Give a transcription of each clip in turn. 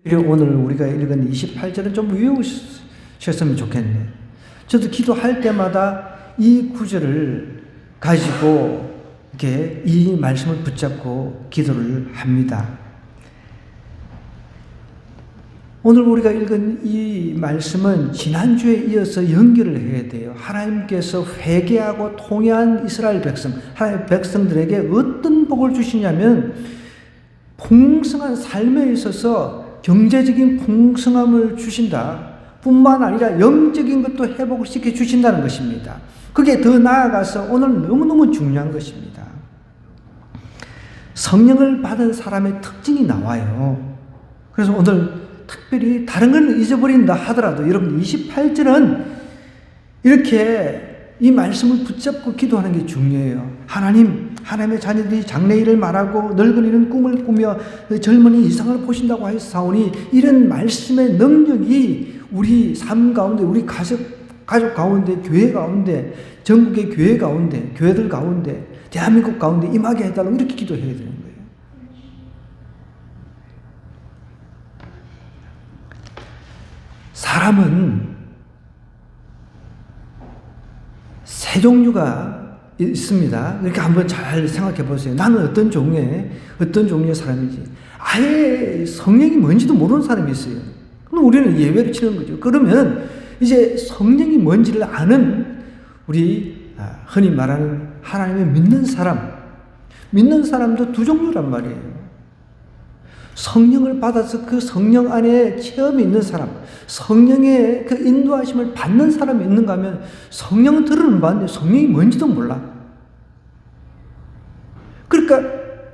오늘 우리가 읽은 28절은 좀 외우셨으면 좋겠네. 저도 기도할 때마다 이 구절을 가지고 이렇게 이 말씀을 붙잡고 기도를 합니다. 오늘 우리가 읽은 이 말씀은 지난주에 이어서 연결을 해야 돼요. 하나님께서 회개하고 통회한 이스라엘 백성, 하나님의 백성들에게 어떤 복을 주시냐면 풍성한 삶에 있어서 경제적인 풍성함을 주신다. 뿐만 아니라 영적인 것도 회복을 시켜 주신다는 것입니다. 그게 더 나아가서 오늘 너무너무 중요한 것입니다. 성령을 받은 사람의 특징이 나와요. 그래서 오늘 특별히 다른 걸 잊어버린다 하더라도 여러분 28절은 이렇게 이 말씀을 붙잡고 기도하는 게 중요해요. 하나님의 자녀들이 장래일을 말하고 늙은이는 꿈을 꾸며 젊은이 이상을 보신다고 하였사오니 이런 말씀의 능력이 우리 삶 가운데, 우리 가족 가운데, 교회 가운데, 전국의 교회 가운데, 교회들 가운데, 대한민국 가운데 임하게 해달라고 이렇게 기도해야 되는 거예요. 사람은 세 종류가 있습니다. 이렇게 한번 잘 생각해 보세요. 나는 어떤 종류의 사람이지. 아예 성령이 뭔지도 모르는 사람이 있어요. 그럼 우리는 예외로 치는 거죠. 그러면 이제 성령이 뭔지를 아는 우리 흔히 말하는 하나님을 믿는 사람도 두 종류란 말이에요. 성령을 받아서 그 성령 안에 체험이 있는 사람, 성령의 그 인도하심을 받는 사람이 있는가 하면 성령은 들으는 바인데 성령이 뭔지도 몰라. 그러니까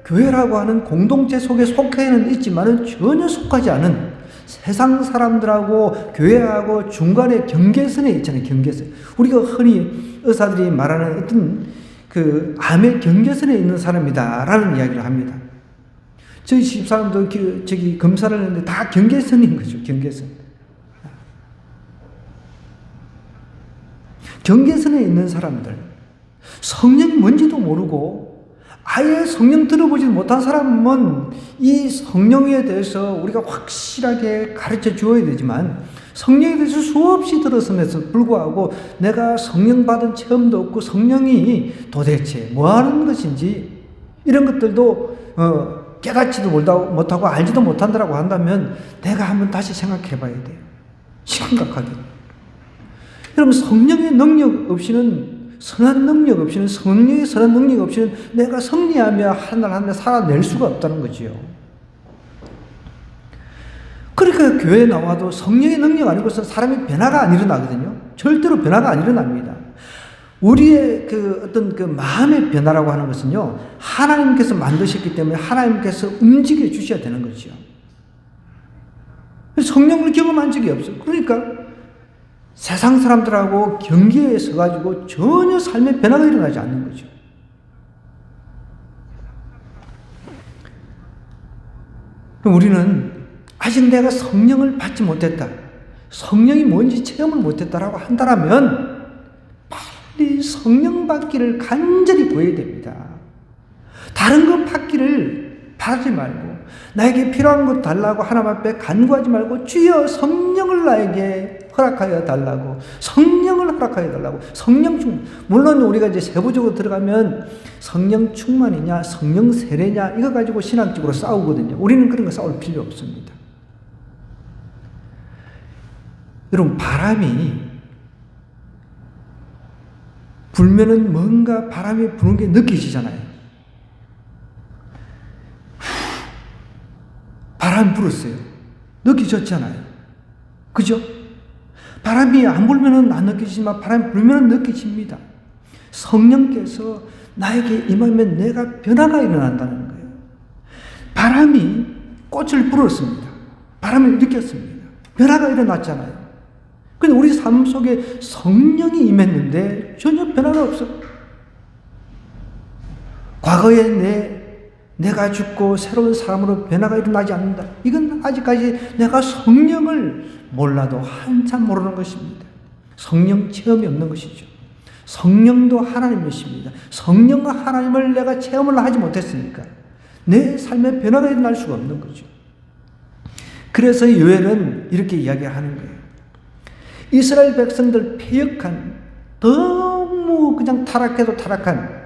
교회라고 하는 공동체 속에 속해는 있지만은 전혀 속하지 않은 세상 사람들하고 교회하고 중간에 경계선에 있잖아요. 경계선. 우리가 흔히 의사들이 말하는 어떤 그 암의 경계선에 있는 사람이다라는 이야기를 합니다. 저희 집사람도 검사를 했는데 다 경계선인 거죠. 경계선. 경계선에 있는 사람들, 성령이 뭔지도 모르고 아예 성령 들어보지도 못한 사람은 이 성령에 대해서 우리가 확실하게 가르쳐 주어야 되지만 성령에 대해서 수없이 들었음에도 불구하고 내가 성령 받은 체험도 없고 성령이 도대체 뭐 하는 것인지 이런 것들도 깨닫지도 못하고 알지도 못한다고 한다면 내가 한번 다시 생각해 봐야 돼요. 심각하게. 여러분 성령의 능력 없이는 선한 능력 없이는 성령의 선한 능력 없이는 내가 승리하며 한 날 한 날 살아낼 수가 없다는 거지요. 그러니까 교회에 나와도 성령의 능력 아니고서 사람의 변화가 안 일어나거든요. 절대로 변화가 안 일어납니다. 우리의 어떤 마음의 변화라고 하는 것은요, 하나님께서 만드셨기 때문에 하나님께서 움직여 주셔야 되는 거죠. 성령을 경험한 적이 없어요. 그러니까 세상 사람들하고 경계에 서가지고 전혀 삶의 변화가 일어나지 않는 거죠. 우리는 아직 내가 성령을 받지 못했다, 성령이 뭔지 체험을 못했다라고 한다면 성령 받기를 간절히 구해야 됩니다. 다른 것 받기를 바라지 말고 나에게 필요한 것 달라고 하나님 앞에 간구하지 말고 주여 성령을 나에게 허락하여 달라고, 성령을 허락하여 달라고. 성령 충만. 물론 우리가 이제 세부적으로 들어가면 성령 충만이냐 성령 세례냐 이거 가지고 신학적으로 싸우거든요. 우리는 그런 거 싸울 필요 없습니다. 여러분 바람이 불면은 뭔가 바람이 부는 게 느껴지잖아요. 바람이 불었어요. 느껴졌잖아요. 그죠? 바람이 안 불면은 안 느껴지지만 바람이 불면은 느껴집니다. 성령께서 나에게 임하면 내가 변화가 일어난다는 거예요. 바람이 꽃을 불었습니다. 바람을 느꼈습니다. 변화가 일어났잖아요. 근데 우리 삶 속에 성령이 임했는데 전혀 변화가 없어. 과거에 내가 죽고 새로운 사람으로 변화가 일어나지 않는다. 이건 아직까지 내가 성령을 몰라도 한참 모르는 것입니다. 성령 체험이 없는 것이죠. 성령도 하나님이십니다. 성령과 하나님을 내가 체험을 하지 못했으니까 내 삶에 변화가 일어날 수가 없는 거죠. 그래서 요엘은 이렇게 이야기하는 거예요. 이스라엘 백성들 패역한, 너무 그냥 타락해도 타락한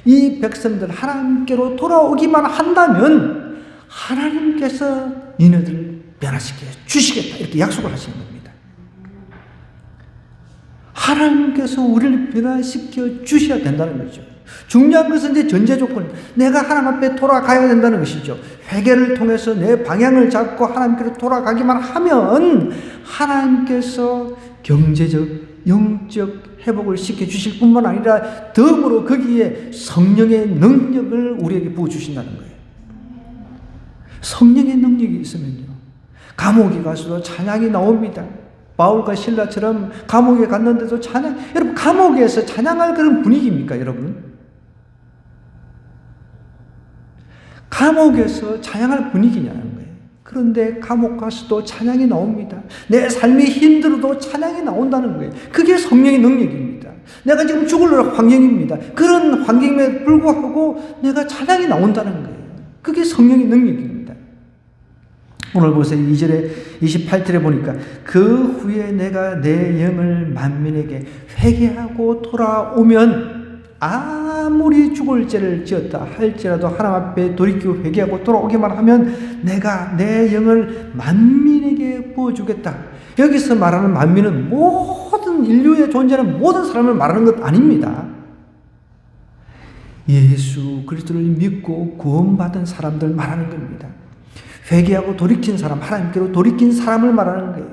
이 백성들 하나님께로 돌아오기만 한다면 하나님께서 니네들을 변화시켜 주시겠다, 이렇게 약속을 하시는 겁니다. 하나님께서 우리를 변화시켜 주셔야 된다는 거죠. 중요한 것은 이제 전제 조건, 내가 하나님 앞에 돌아가야 된다는 것이죠. 회개를 통해서 내 방향을 잡고 하나님께로 돌아가기만 하면 하나님께서 경제적, 영적 회복을 시켜주실 뿐만 아니라 덤으로 거기에 성령의 능력을 우리에게 부어주신다는 거예요. 성령의 능력이 있으면요, 감옥에 가서도 찬양이 나옵니다. 바울과 실라처럼 감옥에 갔는데도 찬양, 여러분 감옥에서 찬양할 그런 분위기입니까, 여러분? 감옥에서 찬양할 분위기냐는 거예요. 그런데 감옥 가서도 찬양이 나옵니다. 내 삶이 힘들어도 찬양이 나온다는 거예요. 그게 성령의 능력입니다. 내가 지금 죽을 환경입니다. 그런 환경에 불구하고 내가 찬양이 나온다는 거예요. 그게 성령의 능력입니다. 오늘 보세요. 2절에 28절에 보니까 그 후에 내가 내 영을 만민에게 회개하고 돌아오면 아무리 죽을 죄를 지었다 할지라도 하나님 앞에 돌이키고 회개하고 돌아오기만 하면 내가 내 영을 만민에게 부어주겠다. 여기서 말하는 만민은 모든 인류에 존재하는 모든 사람을 말하는 것 아닙니다. 예수 그리스도를 믿고 구원받은 사람들 말하는 겁니다. 회개하고 돌이킨 사람, 하나님께로 돌이킨 사람을 말하는 거예요.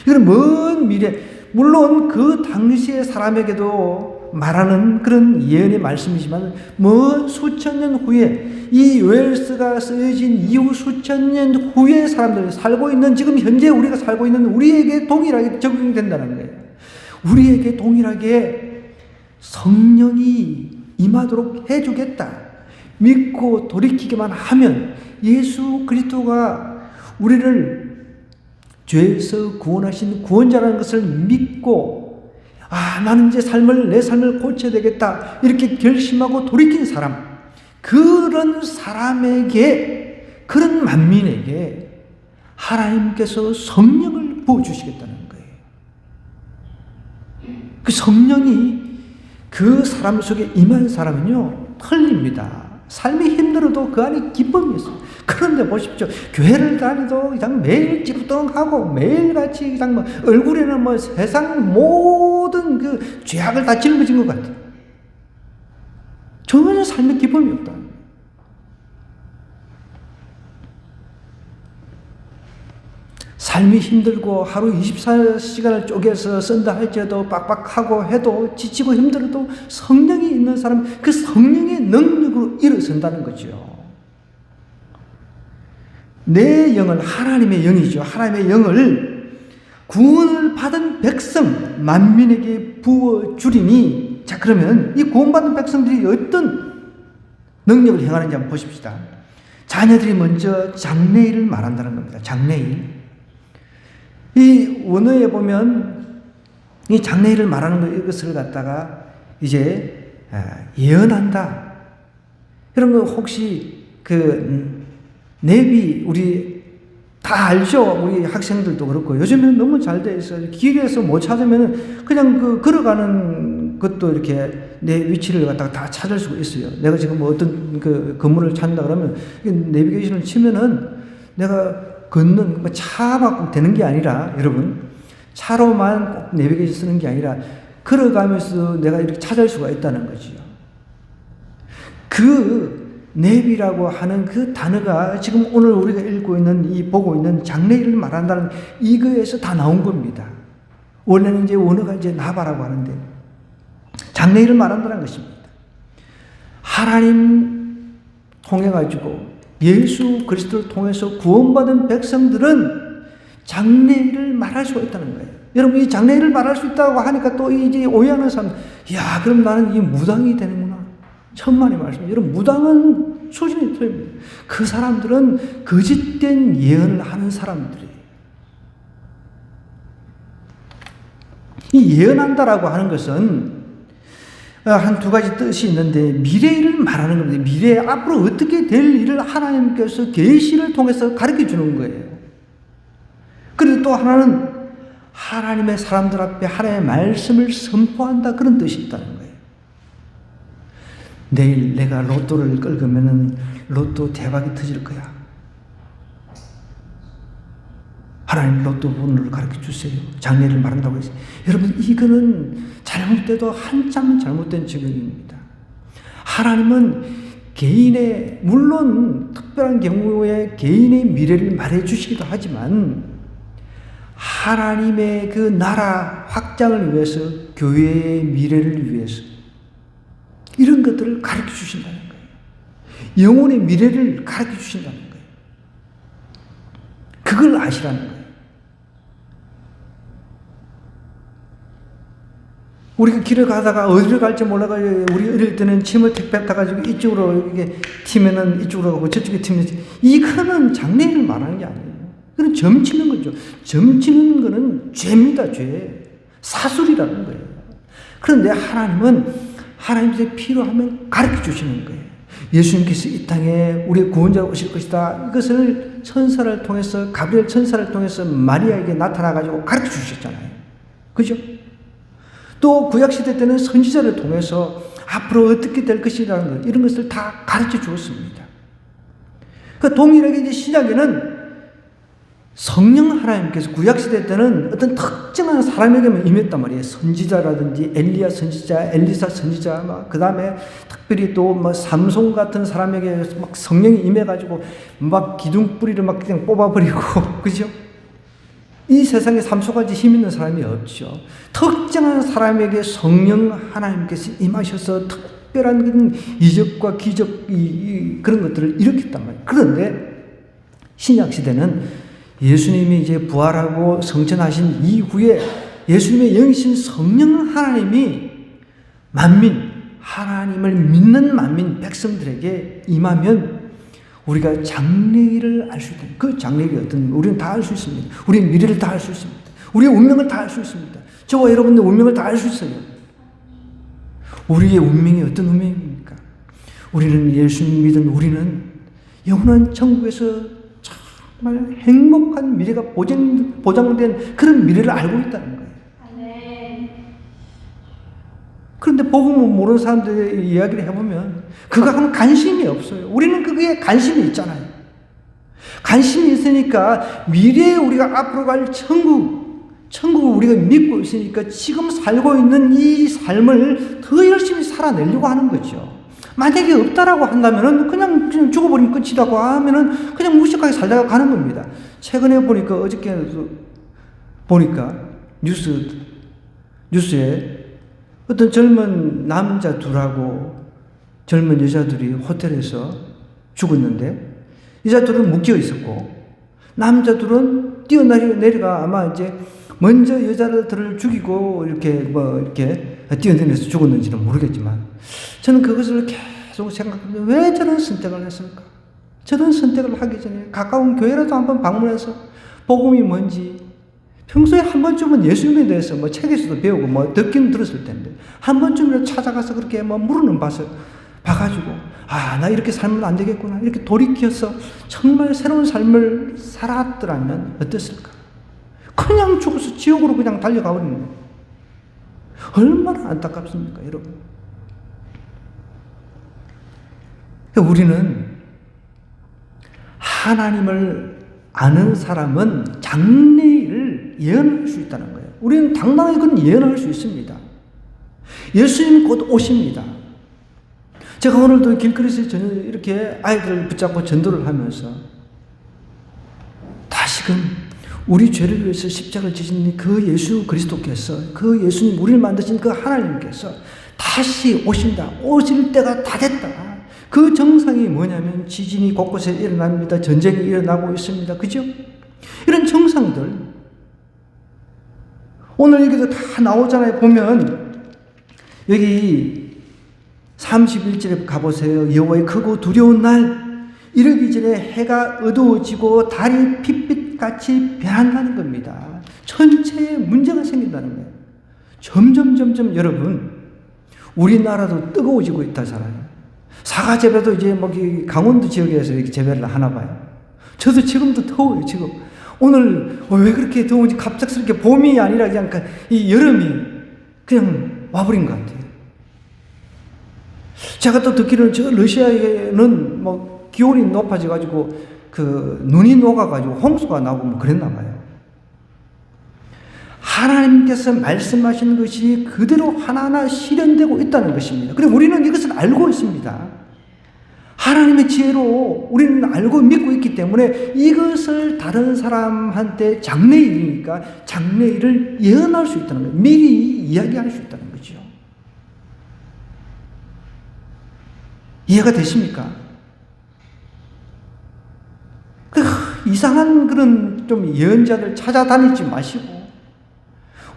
이건 먼 미래, 물론 그 당시의 사람에게도 말하는 그런 예언의 말씀이지만 먼 수천 년 후에, 이 요엘서가 쓰여진 이후 수천 년 후에 사람들이 살고 있는, 지금 현재 우리가 살고 있는 우리에게 동일하게 적용된다는 거예요. 우리에게 동일하게 성령이 임하도록 해주겠다. 믿고 돌이키기만 하면 예수 그리스도가 우리를 죄에서 구원하신 구원자라는 것을 믿고, 나는 이제 내 삶을 고쳐야 되겠다, 이렇게 결심하고 돌이킨 사람, 그런 사람에게, 그런 만민에게 하나님께서 성령을 부어주시겠다는 거예요. 그 성령이 그 사람 속에 임한 사람은요, 틀립니다. 삶이 힘들어도 그 안에 기쁨이 있어요. 그런데 보십시오. 교회를 다니도 그냥 매일 찌뿌둥하고 매일같이 그냥 얼굴에는 세상 모든 그 죄악을 다 짊어진 것 같아요. 전혀 삶에 기쁨이 없다. 삶이 힘들고 하루 24시간을 쪼개서 쓴다 할지라도 빡빡하고 해도 지치고 힘들어도 성령이 있는 사람, 그 성령의 능력으로 일어선다는 거죠. 내 영을, 하나님의 영이죠. 하나님의 영을 구원을 받은 백성 만민에게 부어주리니, 자 그러면 이 구원받은 백성들이 어떤 능력을 행하는지 한번 보십시다. 자녀들이 먼저 장래일을 말한다는 겁니다. 장래일. 이 원어에 보면 이 장래일을 말하는 것을 갖다가 이제 예언한다. 여러분 혹시 그 내비, 우리 다 알죠? 우리 학생들도 그렇고 요즘에는 너무 잘 돼 있어요. 길에서 못 찾으면 그냥 걸어가는 것도 이렇게 내 위치를 갖다가 다 찾을 수가 있어요. 내가 지금 어떤 그 건물을 찾는다 그러면 내비게이션을 치면은 내가 걷는 차만 되는 게 아니라, 여러분 차로만 꼭 내비게이션 쓰는 게 아니라 걸어가면서 내가 이렇게 찾을 수가 있다는 거지요. 그 내비라고 하는 그 단어가 지금 오늘 우리가 읽고 있는, 보고 있는 장래일을 말한다는 이거에서 다 나온 겁니다. 원래는 이제 원어가 이제 나바라고 하는데 장래일을 말한다는 것입니다. 하나님 통해 가지고 예수 그리스도를 통해서 구원받은 백성들은 장래일을 말할 수가 있다는 거예요. 여러분 이 장래일을 말할 수 있다고 하니까 또 이제 오해하는 사람, 야 그럼 나는 이 무당이 되는구나. 천만의 말씀. 여러분 무당은 수준이 틀립니다. 그 사람들은 거짓된 예언을 하는 사람들이에요. 이 예언한다라고 하는 것은 한 두 가지 뜻이 있는데, 미래를 말하는 겁니다. 미래 앞으로 어떻게 될 일을 하나님께서 계시를 통해서 가르쳐 주는 거예요. 또 하나는 하나님의 사람들 앞에 하나님의 말씀을 선포한다, 그런 뜻이 있다는 거예요. 내일 내가 로또를 긁으면 로또 대박이 터질 거야. 하나님 로또 번호를 가르쳐 주세요. 장례를 말한다고 했어요. 여러분, 이거는 잘못돼도 한참 잘못된 증언입니다. 하나님은 개인의, 물론 특별한 경우에 개인의 미래를 말해 주시기도 하지만 하나님의 그 나라 확장을 위해서, 교회의 미래를 위해서 이런 것들을 가르쳐 주신다는 거예요. 영혼의 미래를 가르쳐 주신다는 거예요. 그걸 아시라는 거예요. 우리가 길을 가다가 어디를 갈지 몰라가지고, 우리 어릴 때는 침을 택배 타가지고 이쪽으로 이게 튀면은 이쪽으로 가고 저쪽에 튀면, 이거는 장래를 말하는 게 아니에요. 그건 점치는 거죠. 점치는 거는 죄입니다, 죄. 사술이라는 거예요. 그런데 하나님은 하나님의 피로 하면 가르쳐 주시는 거예요. 예수님께서 이 땅에 우리의 구원자로 오실 것이다, 이것을 천사를 통해서, 가브리엘 천사를 통해서 마리아에게 나타나가지고 가르쳐 주셨잖아요. 그죠? 또 구약시대 때는 선지자를 통해서 앞으로 어떻게 될 것이라는 것, 이런 것을 다 가르쳐 주었습니다. 그 동일하게 이제 신약에는 성령 하나님께서 구약시대 때는 어떤 특정한 사람에게만 임했단 말이에요. 선지자라든지 엘리야 선지자, 엘리사 선지자, 그 다음에 특별히 또 뭐 삼손 같은 사람에게 막 성령이 임해가지고 막 기둥뿌리를 막 그냥 뽑아버리고, 그죠? 이 세상에 삼손같이 힘 있는 사람이 없죠. 특정한 사람에게 성령 하나님께서 임하셔서 특별한 이적과 기적, 그런 것들을 일으켰단 말이에요. 그런데 신약시대는 예수님이 이제 부활하고 성천하신 이후에 예수님의 영이신 성령 하나님이 만민, 하나님을 믿는 만민 백성들에게 임하면 우리가 장래일을 알 수 있다. 그 장래일이 어떤, 우리는 다 알 수 있습니다. 우리의 미래를 다 알 수 있습니다. 우리의 운명을 다 알 수 있습니다. 저와 여러분의 운명을 다 알 수 있어요. 우리의 운명이 어떤 운명입니까? 우리는 예수님 믿은 우리는 영원한 천국에서 정말 행복한 미래가 보장된 그런 미래를 알고 있다는 거예요. 그런데 복음을 모르는 사람들의 이야기를 해보면 그거하고는 관심이 없어요. 우리는 그게 관심이 있잖아요. 관심이 있으니까 미래에 우리가 앞으로 갈 천국을 우리가 믿고 있으니까 지금 살고 있는 이 삶을 더 열심히 살아내려고 하는 거죠. 만약에 없다라고 한다면은 그냥 죽어버리면 끝이라고 하면은 그냥 무식하게 살다가 가는 겁니다. 최근에 보니까, 어저께 보니까 뉴스에 어떤 젊은 남자 둘하고 젊은 여자들이 호텔에서 죽었는데, 여자들은 묶여 있었고 남자 둘은 뛰어내려가 아마 이제 먼저 여자들을 죽이고 이렇게 뛰어내려서 죽었는지는 모르겠지만, 저는 그것을 계속 생각합니다. 왜 저런 선택을 했을까? 저런 선택을 하기 전에 가까운 교회라도 한번 방문해서 복음이 뭔지, 평소에 한 번쯤은 예수님에 대해서 뭐 책에서도 배우고 뭐 듣기는 들었을 텐데 한 번쯤이라도 찾아가서 그렇게 뭐 물어는 봐가지고, 아, 나 이렇게 살면 안 되겠구나, 이렇게 돌이켜서 정말 새로운 삶을 살았더라면 어땠을까? 그냥 죽어서 지옥으로 그냥 달려가 버리는 거예요. 얼마나 안타깝습니까, 여러분? 우리는 하나님을 아는 사람은 장래를 예언할 수 있다는 거예요. 우리는 당당하게 그건 예언할 수 있습니다. 예수님 곧 오십니다. 제가 오늘도 길거리에서 이렇게 아이들을 붙잡고 전도를 하면서 다시금 우리 죄를 위해서 십자가를 지신 그 예수 그리스도께서, 그 예수님, 우리를 만드신 그 하나님께서 다시 오신다. 오실 때가 다 됐다. 그 정상이 뭐냐면 지진이 곳곳에 일어납니다. 전쟁이 일어나고 있습니다. 그죠? 이런 정상들 오늘 여기도 다 나오잖아요. 보면 여기 31절에 가보세요. 여호와의 크고 두려운 날, 이르기 전에 해가 어두워지고 달이 핏빛같이 변한다는 겁니다. 전체에 문제가 생긴다는 거예요. 점점 여러분, 우리나라도 뜨거워지고 있다잖아요. 사과 재배도 이제 뭐 강원도 지역에서 이렇게 재배를 하나 봐요. 저도 지금도 더워요. 지금 오늘 왜 그렇게 더운지 갑작스럽게 봄이 아니라 그냥 이 여름이 그냥 와버린 것 같아요. 제가 또 듣기로는 저 러시아에는 뭐 기온이 높아져가지고 눈이 녹아가지고 홍수가 나고 뭐 그랬나 봐요. 하나님께서 말씀하신 것이 그대로 하나하나 실현되고 있다는 것입니다. 그리고 우리는 이것을 알고 있습니다. 하나님의 지혜로 우리는 알고 믿고 있기 때문에 이것을 다른 사람한테 장래일이니까 장래일을 예언할 수 있다는 거예요. 미리 이야기할 수 있다는 거죠. 이해가 되십니까? 이상한 그런 좀 예언자들 찾아다니지 마시고,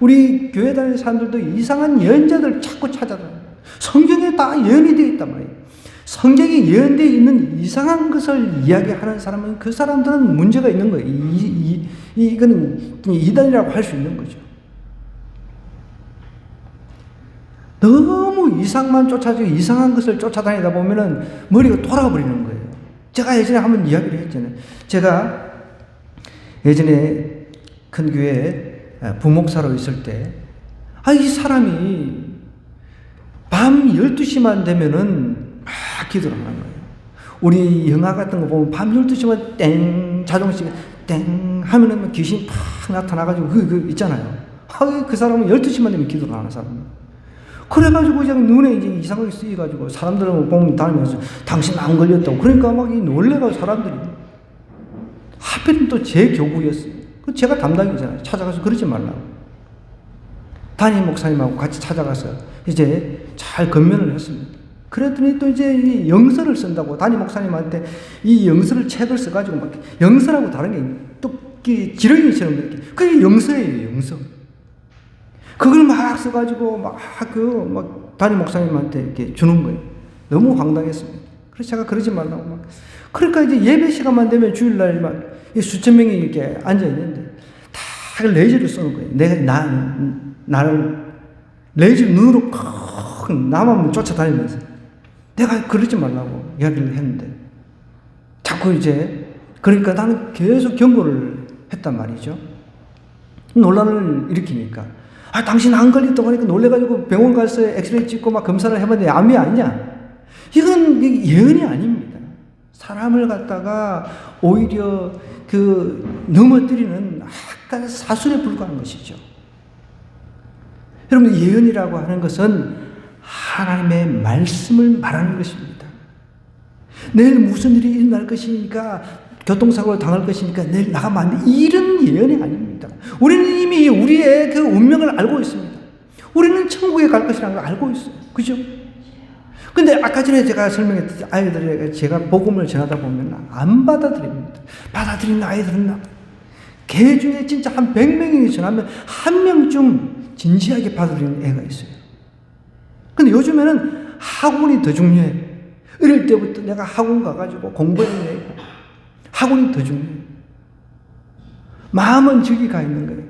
우리 교회 다니는 사람들도 이상한 예언자들 자꾸 찾아다녀요. 성경에 다 예언이 되어 있단 말이에요. 성경에 예언되어 있는 이상한 것을 이야기하는 사람은 그 사람들은 문제가 있는 거예요. 이거는 이단이라고 할 수 있는 거죠. 너무 이상만 쫓아지고 이상한 것을 쫓아다니다 보면은 머리가 돌아버리는 거예요. 제가 예전에 한번 이야기를 했잖아요. 제가 예전에 큰 교회에 부목사로 있을 때, 이 사람이 밤 12시만 되면은 막 기도를 하는 거예요. 우리 영화 같은 거 보면 밤 12시만 땡, 자동시간 땡 하면은 귀신이 팍 나타나가지고 그 있잖아요. 그 사람은 12시만 되면 기도를 하는 사람이에요. 그래가지고 그냥 눈에 이제 이상하게 쓰여가지고 사람들은 보면 다니면서 당신 안 걸렸다고. 그러니까 막 놀래가지고 사람들이. 하필이면 또 제 교구였어요. 제가 담당이잖아요. 찾아가서 그러지 말라고. 담임 목사님하고 같이 찾아가서 이제 잘 건면을 했습니다. 그랬더니 또 이제 이 영서를 쓴다고 담임 목사님한테 이 영서를 책을 써가지고 막 영서라고 다른 게 또 지렁이처럼 이렇게. 그게 영서예요, 영서. 그걸 막 써가지고 막 담임 목사님한테 이렇게 주는 거예요. 너무 황당했습니다. 그래서 제가 그러지 말라고 막. 그러니까 이제 예배 시간만 되면 주일날 막 수천 명이 이렇게 앉아있는데 다 레이저를 쏘는 거예요. 나를 레이저 눈으로 나만 쫓아다니면서 내가 그러지 말라고 이야기를 했는데 자꾸 이제 그러니까 나는 계속 경고를 했단 말이죠. 논란을 일으키니까 당신 안 걸렸다고 하니까 놀래가지고 병원 가서 엑스레이 찍고 막 검사를 해봤는데 암이 아니냐. 이건 예언이 아닙니다. 사람을 갖다가 오히려 넘어뜨리는 약간 사술에 불과한 것이죠. 여러분, 예언이라고 하는 것은 하나님의 말씀을 말하는 것입니다. 내일 무슨 일이 일어날 것이니까, 교통사고를 당할 것이니까 내일 나가면 안 돼. 이런 예언이 아닙니다. 우리는 이미 우리의 그 운명을 알고 있습니다. 우리는 천국에 갈 것이라는 걸 알고 있어요. 그죠? 근데 아까 전에 제가 설명했듯이 아이들에게 제가 복음을 전하다 보면 안 받아들입니다. 받아들이는 아이들은 개 중에 진짜 한 100명이 전하면 한 명쯤 진지하게 받아들이는 애가 있어요. 근데 요즘에는 학원이 더 중요해. 어릴 때부터 내가 학원 가가지고 공부했네. 학원이 더 중요해. 마음은 저기 가 있는 거예요.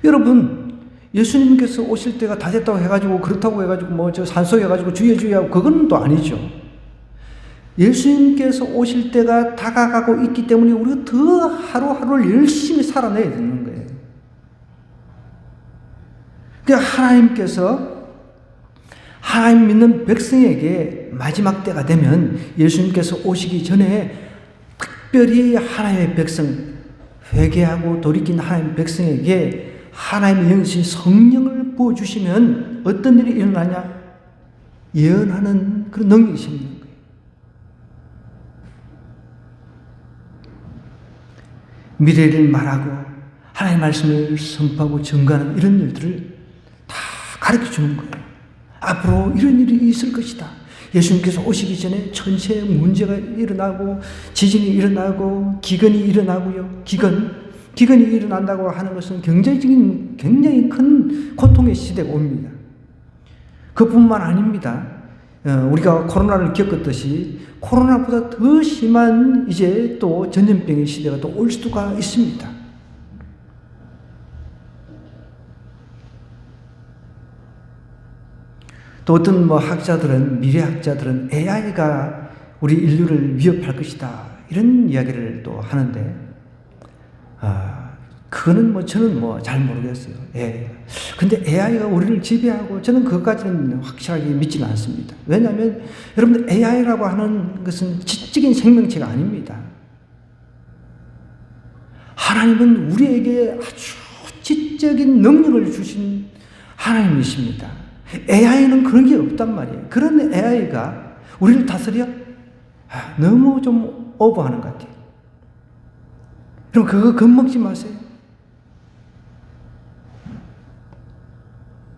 여러분, 예수님께서 오실 때가 다 됐다고 해가지고 그렇다고 해가지고 산속에 해가지고 주여 하고 그건 또 아니죠. 예수님께서 오실 때가 다가가고 있기 때문에 우리가 더 하루하루를 열심히 살아내야 되는 거예요. 그러니까 하나님 믿는 백성에게 마지막 때가 되면 예수님께서 오시기 전에 특별히 하나님의 백성, 회개하고 돌이킨 하나님의 백성에게 하나님의 영이신 성령을 부어주시면 어떤 일이 일어나냐? 예언하는 그런 능력이 생기는 거예요. 미래를 말하고 하나님의 말씀을 선포하고 증거하는 이런 일들을 다 가르쳐 주는 거예요. 앞으로 이런 일이 있을 것이다. 예수님께서 오시기 전에 천세에 문제가 일어나고 지진이 일어나고 기근이 일어나고요. 기근이 일어난다고 하는 것은 굉장히 큰 고통의 시대가 옵니다. 그뿐만 아닙니다. 우리가 코로나를 겪었듯이 코로나보다 더 심한 이제 또 전염병의 시대가 또 올 수가 있습니다. 또 어떤 학자들은, 미래학자들은 AI가 우리 인류를 위협할 것이다 이런 이야기를 또 하는데, 그거는 저는 잘 모르겠어요. 근데 AI가 우리를 지배하고 저는 그것까지는 확실하게 믿지는 않습니다. 왜냐하면 여러분들 AI라고 하는 것은 지적인 생명체가 아닙니다. 하나님은 우리에게 아주 지적인 능력을 주신 하나님이십니다. AI는 그런 게 없단 말이에요. 그런 AI가 우리를 다스려? 너무 좀 오버하는 것 같아요. 그럼 그거 겁먹지 마세요.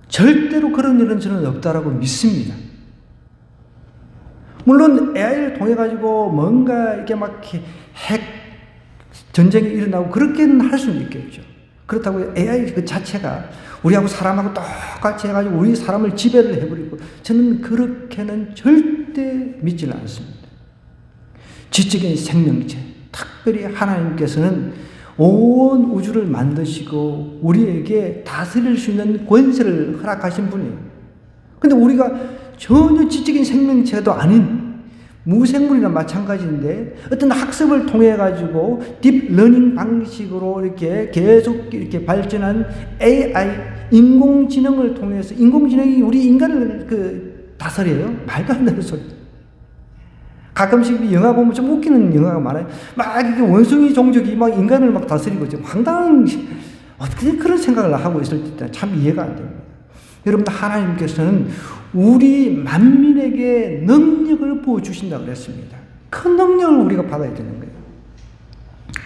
절대로 그런 일은 저는 없다라고 믿습니다. 물론 AI를 통해 가지고 뭔가 이렇게 막 핵 전쟁이 일어나고 그렇게는 할 수는 있겠죠. 그렇다고 AI 그 자체가 우리하고 사람하고 똑같이 해가지고 우리 사람을 지배를 해버리고, 저는 그렇게는 절대 믿지는 않습니다. 지적인 생명체, 특별히 하나님께서는 온 우주를 만드시고 우리에게 다스릴 수 있는 권세를 허락하신 분이에요. 근데 우리가 전혀 지적인 생명체도 아닌 무생물이나 마찬가지인데, 어떤 학습을 통해 가지고 딥러닝 방식으로 이렇게 계속 이렇게 발전한 AI, 인공지능을 통해서, 인공지능이 우리 인간을 다스려요? 말도 안 되는 소리. 가끔씩 영화 보면 좀 웃기는 영화가 많아요. 막 이렇게 원숭이 종족이 막 인간을 막 다스리고, 좀 황당한, 어떻게 그런 생각을 하고 있을 때 참 이해가 안 됩니다. 여러분들, 하나님께서는 우리 만민에게 능력을 부어주신다고 그랬습니다. 큰 능력을 우리가 받아야 되는 거예요.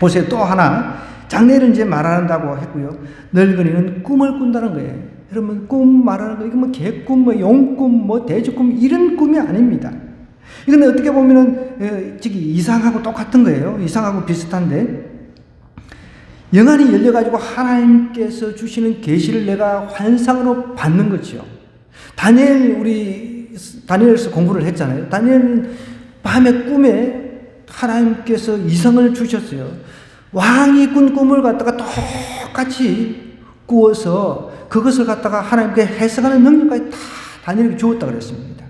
보세요. 또 하나, 장래를 이제 말한다고 했고요. 늙은이는 꿈을 꾼다는 거예요. 여러분, 꿈 말하는 거, 이거 개꿈, 용꿈, 돼지꿈, 이런 꿈이 아닙니다. 이건 어떻게 보면은, 이상하고 똑같은 거예요. 이상하고 비슷한데, 영안이 열려가지고 하나님께서 주시는 계시를 내가 환상으로 받는 거죠. 우리 다니엘서 공부를 했잖아요. 다니엘은 밤에 꿈에 하나님께서 이상을 주셨어요. 왕이 꾼 꿈을 갖다가 똑같이 꾸어서 그것을 갖다가 하나님께 해석하는 능력까지 다 다니엘에게 주었다 그랬습니다.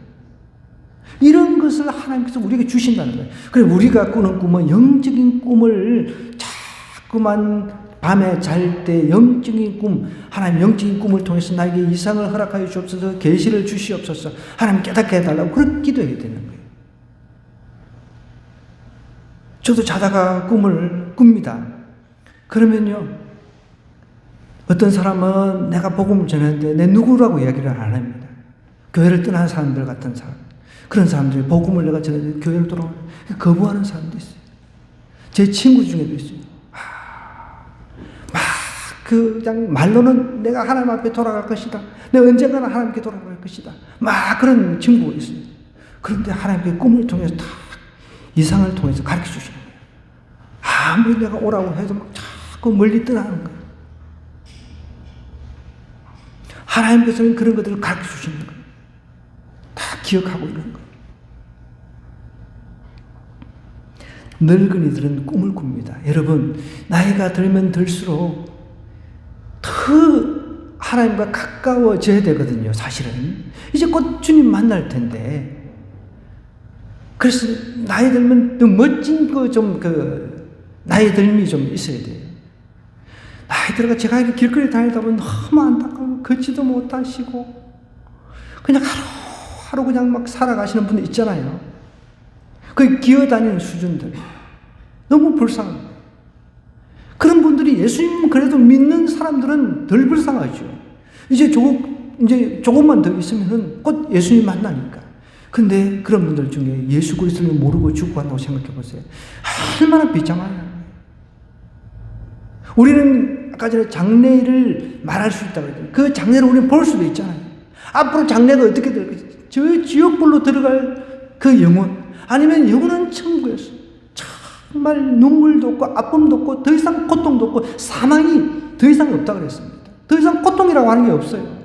이런 것을 하나님께서 우리에게 주신다는 거예요. 그래서 우리가 꾸는 꿈은 영적인 꿈을 자꾸만 밤에 잘 때 영적인 꿈, 하나님 영적인 꿈을 통해서 나에게 이상을 허락하여 주옵소서, 계시를 주시옵소서, 하나님 깨닫게 해달라고 그렇게 기도해야 되는 거예요. 저도 자다가 꿈을 꿉니다. 그러면요, 어떤 사람은 내가 복음을 전했는데 내 누구라고 이야기를 안 합니다. 교회를 떠난 사람들 같은 사람, 그런 사람들이 복음을 내가 전했는데 교회를 돌아오는 거부하는 사람도 있어요. 제 친구 중에도 있어요. 그냥 말로는 내가 하나님 앞에 돌아갈 것이다, 내가 언젠가는 하나님께 돌아갈 것이다, 막 그런 친구가 있어요. 그런데 하나님께 꿈을 통해서 다 이상을 통해서 가르쳐 주시는 거예요. 아무리 내가 오라고 해도 막 자꾸 멀리 떠나는 거예요. 하나님께서는 그런 것들을 가르쳐 주시는 거예요. 다 기억하고 있는 거예요. 늙은이들은 꿈을 꿉니다. 여러분, 나이가 들면 들수록 더 하나님과 가까워져야 되거든요. 사실은 이제 곧 주님 만날 텐데, 그래서 나이 들면 더 멋진 나이 들미 좀 있어야 돼요. 나이 들어가 제가 이렇게 길거리 다니다 보면 너무 안타까워. 걷지도 못하시고 그냥 하루 그냥 막 살아가시는 분들 있잖아요. 그 기어다니는 수준들 너무 불쌍합니다. 그런 분들이 예수님 그래도 믿는 사람들은 덜 불쌍하죠. 이제 조금만 더 있으면은 곧 예수님 만나니까. 근데 그런 분들 중에 예수 그리스도를 모르고 죽고 간다고 생각해 보세요. 얼마나 비참하냐. 우리는 아까 전에 장래를 말할 수 있다고 했잖아요. 그 장래를 우리는 볼 수도 있잖아요. 앞으로 장래가 어떻게 될 것인지, 저 지옥불로 들어갈 그 영혼, 아니면 영원한 천국에서 정말 눈물도 없고 아픔도 없고 더 이상 고통도 없고 사망이 더 이상 없다고 그랬습니다. 더 이상 고통이라고 하는 게 없어요.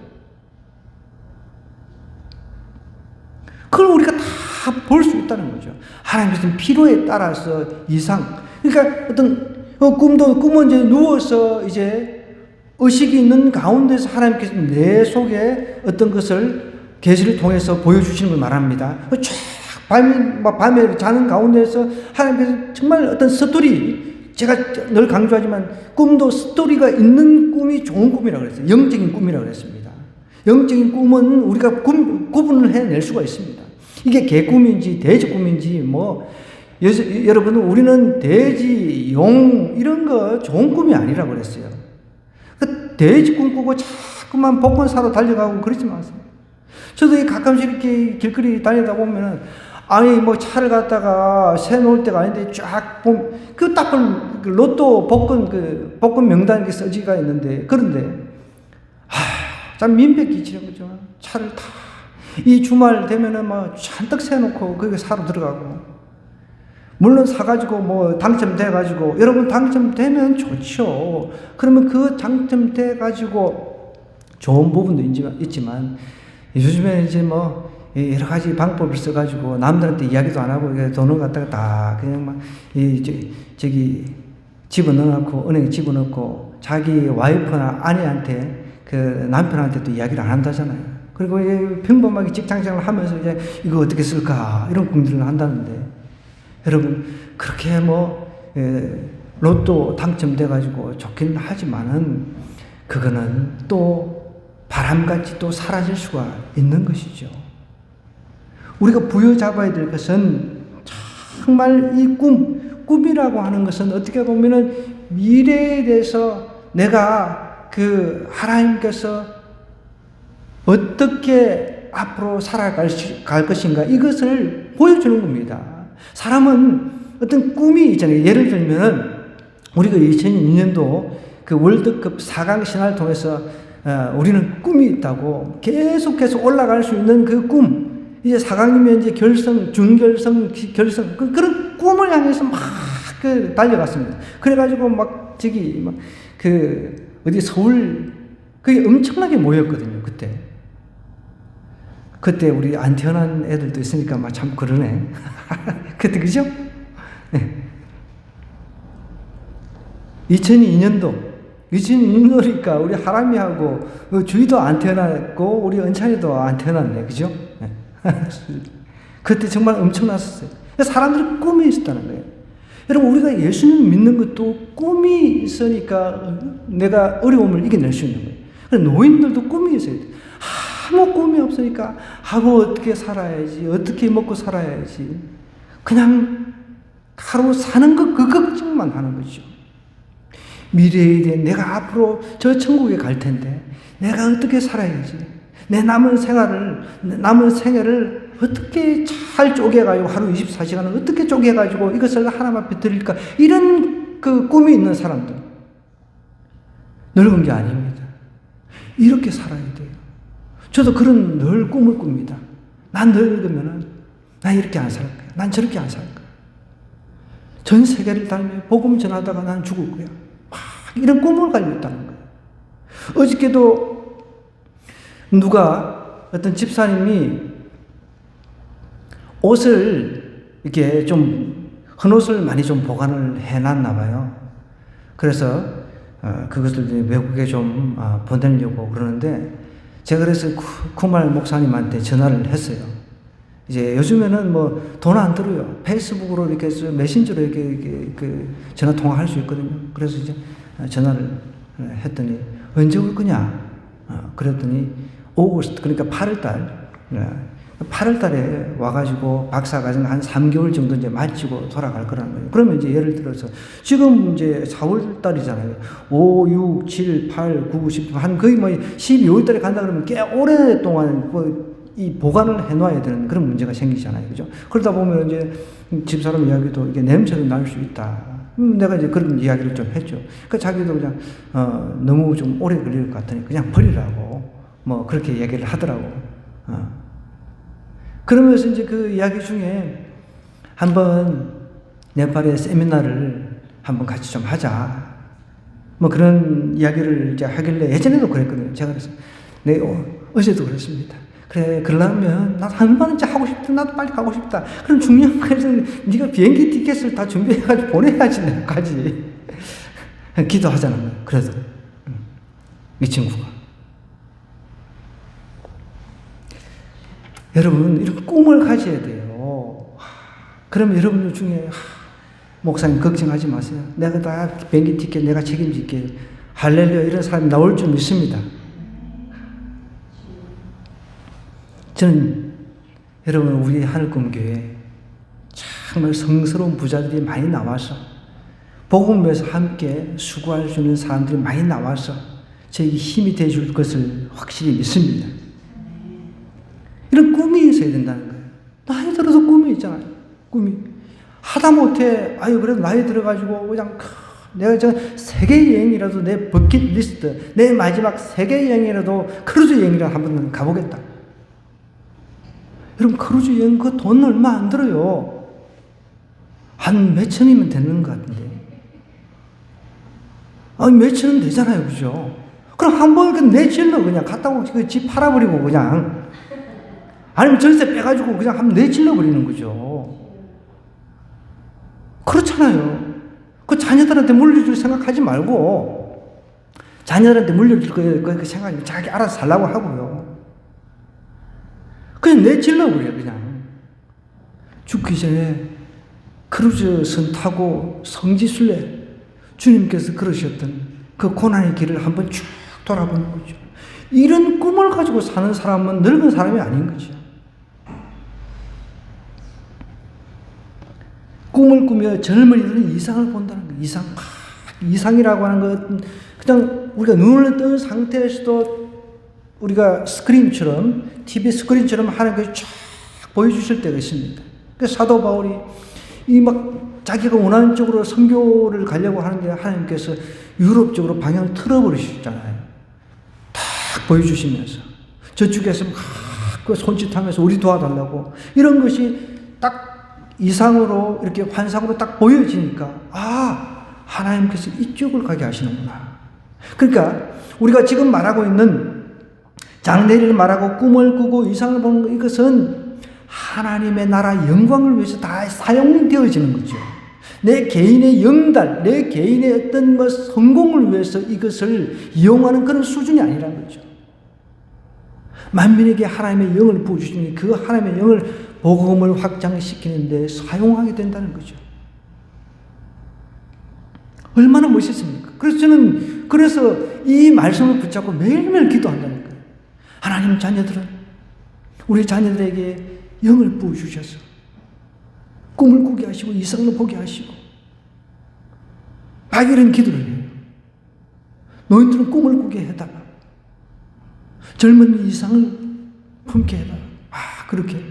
그걸 우리가 다 볼 수 있다는 거죠. 하나님께서는 필요에 따라서 이상, 그러니까 어떤 꿈은 이제 누워서 이제 의식이 있는 가운데서 하나님께서 내 속에 어떤 것을 계시를 통해서 보여주시는 걸 말합니다. 밤에 자는 가운데서 하나님께서 정말 어떤 스토리, 제가 늘 강조하지만 꿈도 스토리가 있는 꿈이 좋은 꿈이라고 그랬어요. 영적인 꿈이라고 그랬습니다. 영적인 꿈은 우리가 구분을 해낼 수가 있습니다. 이게 개꿈인지 돼지 꿈인지 여러분, 우리는 돼지, 용 이런 거 좋은 꿈이 아니라고 그랬어요. 그 돼지 꿈 꾸고 자꾸만 복권 사러 달려가고 그러지 마세요. 저도 가끔씩 이렇게 길거리 다니다 보면은 차를 갖다가 새 놓을 때가 아닌데 쫙 보면 딱 로또 복권 명단 써지가 있는데, 그런데 참 민폐끼치는 거죠. 차를 이 주말 되면은 잔뜩 세놓고 거기 사러 들어가고, 물론 사가지고 당첨돼가지고, 여러분 당첨되면 좋죠. 그러면 그 당첨돼가지고 좋은 부분도 있지만 요즘에 이제 여러 가지 방법을 써가지고 남들한테 이야기도 안 하고 돈을 갖다가 다 그냥 저기 집어넣어놓고, 은행에 집어넣고, 자기 와이프나 아내한테, 그 남편한테도 이야기를 안 한다잖아요. 그리고 평범하게 직장생활을 하면서 이제 이거 어떻게 쓸까 이런 꿈들을 한다는데, 여러분 그렇게 로또 당첨돼가지고 좋긴 하지만은 그거는 또 바람같이 또 사라질 수가 있는 것이죠. 우리가 부여잡아야 될 것은 정말 이 꿈이라고 하는 것은 어떻게 보면은 미래에 대해서 내가 하나님께서 어떻게 앞으로 살아갈 것인가, 이것을 보여주는 겁니다. 사람은 어떤 꿈이 있잖아요. 예를 들면은 우리가 2002년도 그 월드컵 4강 신화를 통해서 우리는 꿈이 있다고 계속해서 올라갈 수 있는 그 꿈, 이제 4강이면 이제 결승, 준결승, 결승, 그런 꿈을 향해서 달려갔습니다. 그래가지고 어디 서울, 그게 엄청나게 모였거든요, 그때 우리 안 태어난 애들도 있으니까 참 그러네. 그때, 그죠? 네. 2002년도니까 우리 하람이하고 주희도 안 태어났고 우리 은찬이도 안 태어났네, 그죠? 네. 그때 정말 엄청났었어요. 사람들이 꿈이 있었다는 거예요. 여러분, 우리가 예수님 믿는 것도 꿈이 있으니까 내가 어려움을 이겨낼 수 있는 거예요. 노인들도 꿈이 있어야 돼요. 아무 꿈이 없으니까 어떻게 살아야지, 어떻게 먹고 살아야지, 그냥 하루 사는 것, 그 걱정만 하는 거죠. 미래에 대해 내가 앞으로 저 천국에 갈 텐데 내가 어떻게 살아야지, 내 남은 생애를 어떻게 잘 쪼개가지고, 하루 24시간을 어떻게 쪼개가지고 이것을 하나님 앞에 드릴까, 이런 그 꿈이 있는 사람들, 늙은 게 아닙니다. 이렇게 살아야 돼요. 저도 그런 늘 꿈을 꿉니다. 난 늙으면은 난 이렇게 안 살 거야, 난 저렇게 안 살 거야, 전 세계를 다니며 복음 전하다가 난 죽을 거야, 이런 꿈을 가지고 있다는 거예요. 어저께도 어떤 집사님이 옷을 이렇게 좀 헌옷을 많이 좀 보관을 해놨나 봐요. 그래서 그것을 외국에 좀 보내려고 그러는데, 제가 그래서 쿠말 목사님한테 전화를 했어요. 이제 요즘에는 돈 안 들어요. 페이스북으로 이렇게 해서 메신저로 이렇게 전화 통화할 수 있거든요. 그래서 이제 전화를 했더니 언제 올 거냐? 그랬더니 오거스트, 그러니까 8월 달에 와가지고 박사과정 한 3개월 정도 이제 마치고 돌아갈 거라는 거예요. 그러면 이제 예를 들어서 지금 이제 4월 달이잖아요. 5, 6, 7, 8, 9, 10, 한 거의 12월 달에 간다 그러면 꽤 오랫동안 이 보관을 해놔야 되는 그런 문제가 생기잖아요. 그죠? 그러다 보면 이제 집사람 이야기도 이게 냄새도 날 수 있다. 내가 이제 그런 이야기를 좀 했죠. 그 자기도 그냥, 너무 좀 오래 걸릴 것 같으니 그냥 버리라고, 그렇게 얘기를 하더라고. 그러면서 이제 그 이야기 중에 한번 네팔에 세미나를 한번 같이 좀 하자, 그런 이야기를 이제 하길래, 예전에도 그랬거든요. 제가 그래서, 네, 어제도 그랬습니다. 그래, 그러려면 나도 얼마든지 하고 싶다, 나도 빨리 가고 싶다. 그럼 중요한 것은 네가 비행기 티켓을 다 준비해가지고 보내야지, 내가 가지. 기도하자는 거예요. 그래도 이 친구가. 여러분, 이런 꿈을 가져야 돼요. 그러면 여러분들 중에 목사님 걱정하지 마세요. 내가 다 비행기 티켓 내가 책임질게. 할렐루야 이런 사람이 나올 줄 믿습니다. 저는 여러분 우리 하늘꿈교회 정말 성스러운 부자들이 많이 나와서 복음을 위해서 함께 수고할 수 있는 사람들이 많이 나와서 저에게 힘이 되어줄 것을 확실히 믿습니다. 이런 꿈이 있어야 된다는 거예요. 나이 들어서 꿈이 있잖아요. 꿈이. 하다못해 그래도 나이 들어가지고 그냥 내가 저 세계 여행이라도 내 버킷리스트, 내 마지막 세계 여행이라도 크루즈 여행이라도 한번 가보겠다. 여러분 크루즈 여행 그 돈 얼마 안 들어요. 한 몇천이면 되는 것 같은데. 몇천은 되잖아요. 그죠? 그럼 한번 내질러 그냥 갔다 오고 그 집 팔아버리고 그냥. 아니면 전세 빼가지고 그냥 한번 내질러 버리는 거죠. 그렇잖아요. 그 자녀들한테 물려줄 생각하지 말고 자녀들한테 물려줄 그 생각이 자기 알아서 살라고 하고요. 그냥 내질러 버려 그냥. 죽기 전에 크루즈선 타고 성지순례 주님께서 그러셨던 그 고난의 길을 한번 쭉 돌아보는 거죠. 이런 꿈을 가지고 사는 사람은 늙은 사람이 아닌 거죠. 꿈을 꾸며 젊은이들은 이상을 본다는 거예요. 이상이라고 하는 것은 그냥 우리가 눈을 뜬 상태에서도 우리가 스크린처럼 TV 스크린처럼 하는 것을 쫙 보여주실 때가 있습니다. 그래서 사도 바울이 자기가 원하는 쪽으로 선교를 가려고 하는데 하나님께서 유럽 쪽으로 방향을 틀어버리셨잖아요. 딱 보여주시면서 저쪽에서 그 손짓하면서 우리 도와달라고 이런 것이 딱 이상으로 이렇게 환상으로 딱 보여지니까 하나님께서 이쪽을 가게 하시는구나. 그러니까 우리가 지금 말하고 있는 장래를 말하고 꿈을 꾸고 이상을 보는 이것은 하나님의 나라 영광을 위해서 다 사용되어지는 거죠. 내 개인의 영달, 내 개인의 어떤 성공을 위해서 이것을 이용하는 그런 수준이 아니라는 거죠. 만민에게 하나님의 영을 부어주시니 그 하나님의 영을 복음을 확장시키는 데 사용하게 된다는 거죠. 얼마나 멋있습니까? 그래서 저는 이 말씀을 붙잡고 매일매일 기도한다는 거예요. 하나님 자녀들은 우리 자녀들에게 영을 부어주셔서 꿈을 꾸게 하시고 이상을 보게 하시고 이런 기도를 해요. 너희들은 꿈을 꾸게 해달라. 젊은 이상을 품게 해달라. 그렇게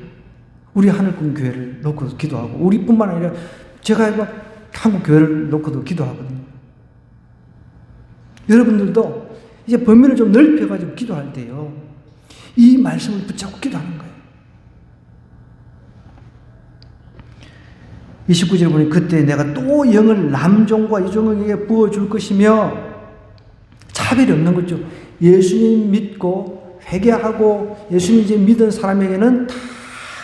우리 하늘꿈교회를 놓고 기도하고 우리뿐만 아니라 제가 한국교회를 놓고도 기도하거든요. 여러분들도 이제 범위를 좀 넓혀가지고 기도할 때요. 이 말씀을 붙잡고 기도하는 거예요. 29절에 보니 그때 내가 또 영을 남종과 이종에게 부어줄 것이며 차별이 없는 거죠. 예수님 믿고 회개하고 예수님 이제 믿은 사람에게는 다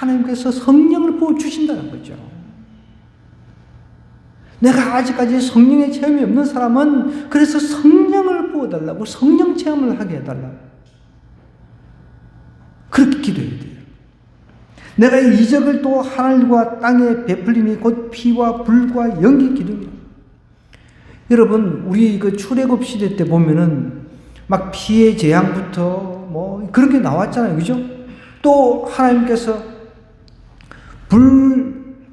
하나님께서 성령을 부어주신다는 거죠. 내가 아직까지 성령의 체험이 없는 사람은 그래서 성령을 부어달라고 성령 체험을 하게 해달라고 그렇게 기도해야 돼요. 내가 이적을 또 하늘과 땅에 베풀림이 곧 피와 불과 연기 기둥이라. 여러분 우리 그 출애굽 시대 때 보면은 막 피의 재앙부터 그런 게 나왔잖아요. 그죠? 또 하나님께서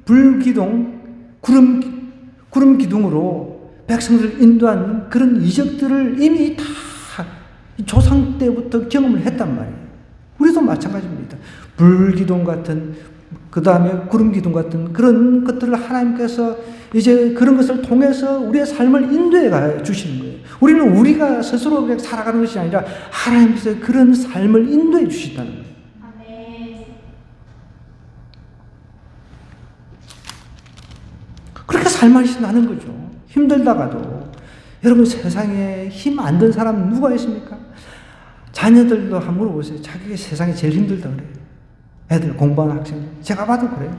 불기둥 구름 기둥으로 백성들을 인도한 그런 이적들을 이미 다 조상 때부터 경험을 했단 말이에요. 우리도 마찬가지입니다. 불기둥 같은 그 다음에 구름 기둥 같은 그런 것들을 하나님께서 이제 그런 것을 통해서 우리의 삶을 인도해 주시는 거예요. 우리는 우리가 스스로 그냥 살아가는 것이 아니라 하나님께서 그런 삶을 인도해 주신다는 거예요. 그렇게 살맛이 나는 거죠. 힘들다가도. 여러분 세상에 힘 안 든 사람 누가 있습니까? 자녀들도 한번 물어보세요. 자기가 세상에 제일 힘들다 그래요. 애들 공부하는 학생 제가 봐도 그래요.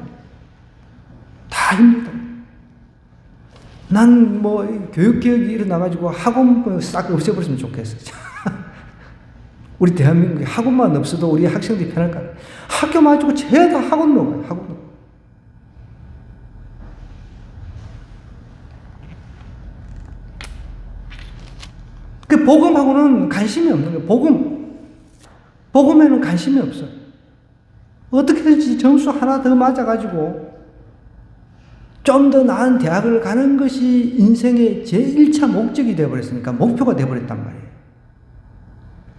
다 힘들다. 난 교육개혁이 일어나가지고 학원 싹 없애버렸으면 좋겠어. 우리 대한민국에 학원만 없어도 우리 학생들이 편할까요? 학교만 가지고 죄다 학원 놓아요. 학원. 근데 복음하고는 관심이 없는 거예요. 복음에는 관심이 없어요. 어떻게든지 점수 하나 더 맞아가지고 좀 더 나은 대학을 가는 것이 인생의 제1차 목적이 되어버렸으니까, 목표가 되어버렸단 말이에요.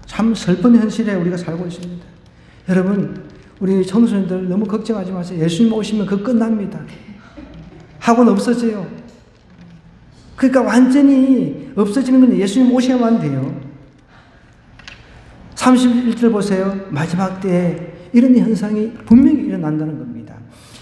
참 슬픈 현실에 우리가 살고 있습니다. 여러분, 우리 청소년들 너무 걱정하지 마세요. 예수님 오시면 그거 끝납니다. 학원 없어져요. 그러니까 완전히 없어지는 건 예수님 오셔야만 돼요. 31절 보세요. 마지막 때에 이런 현상이 분명히 일어난다는 겁니다.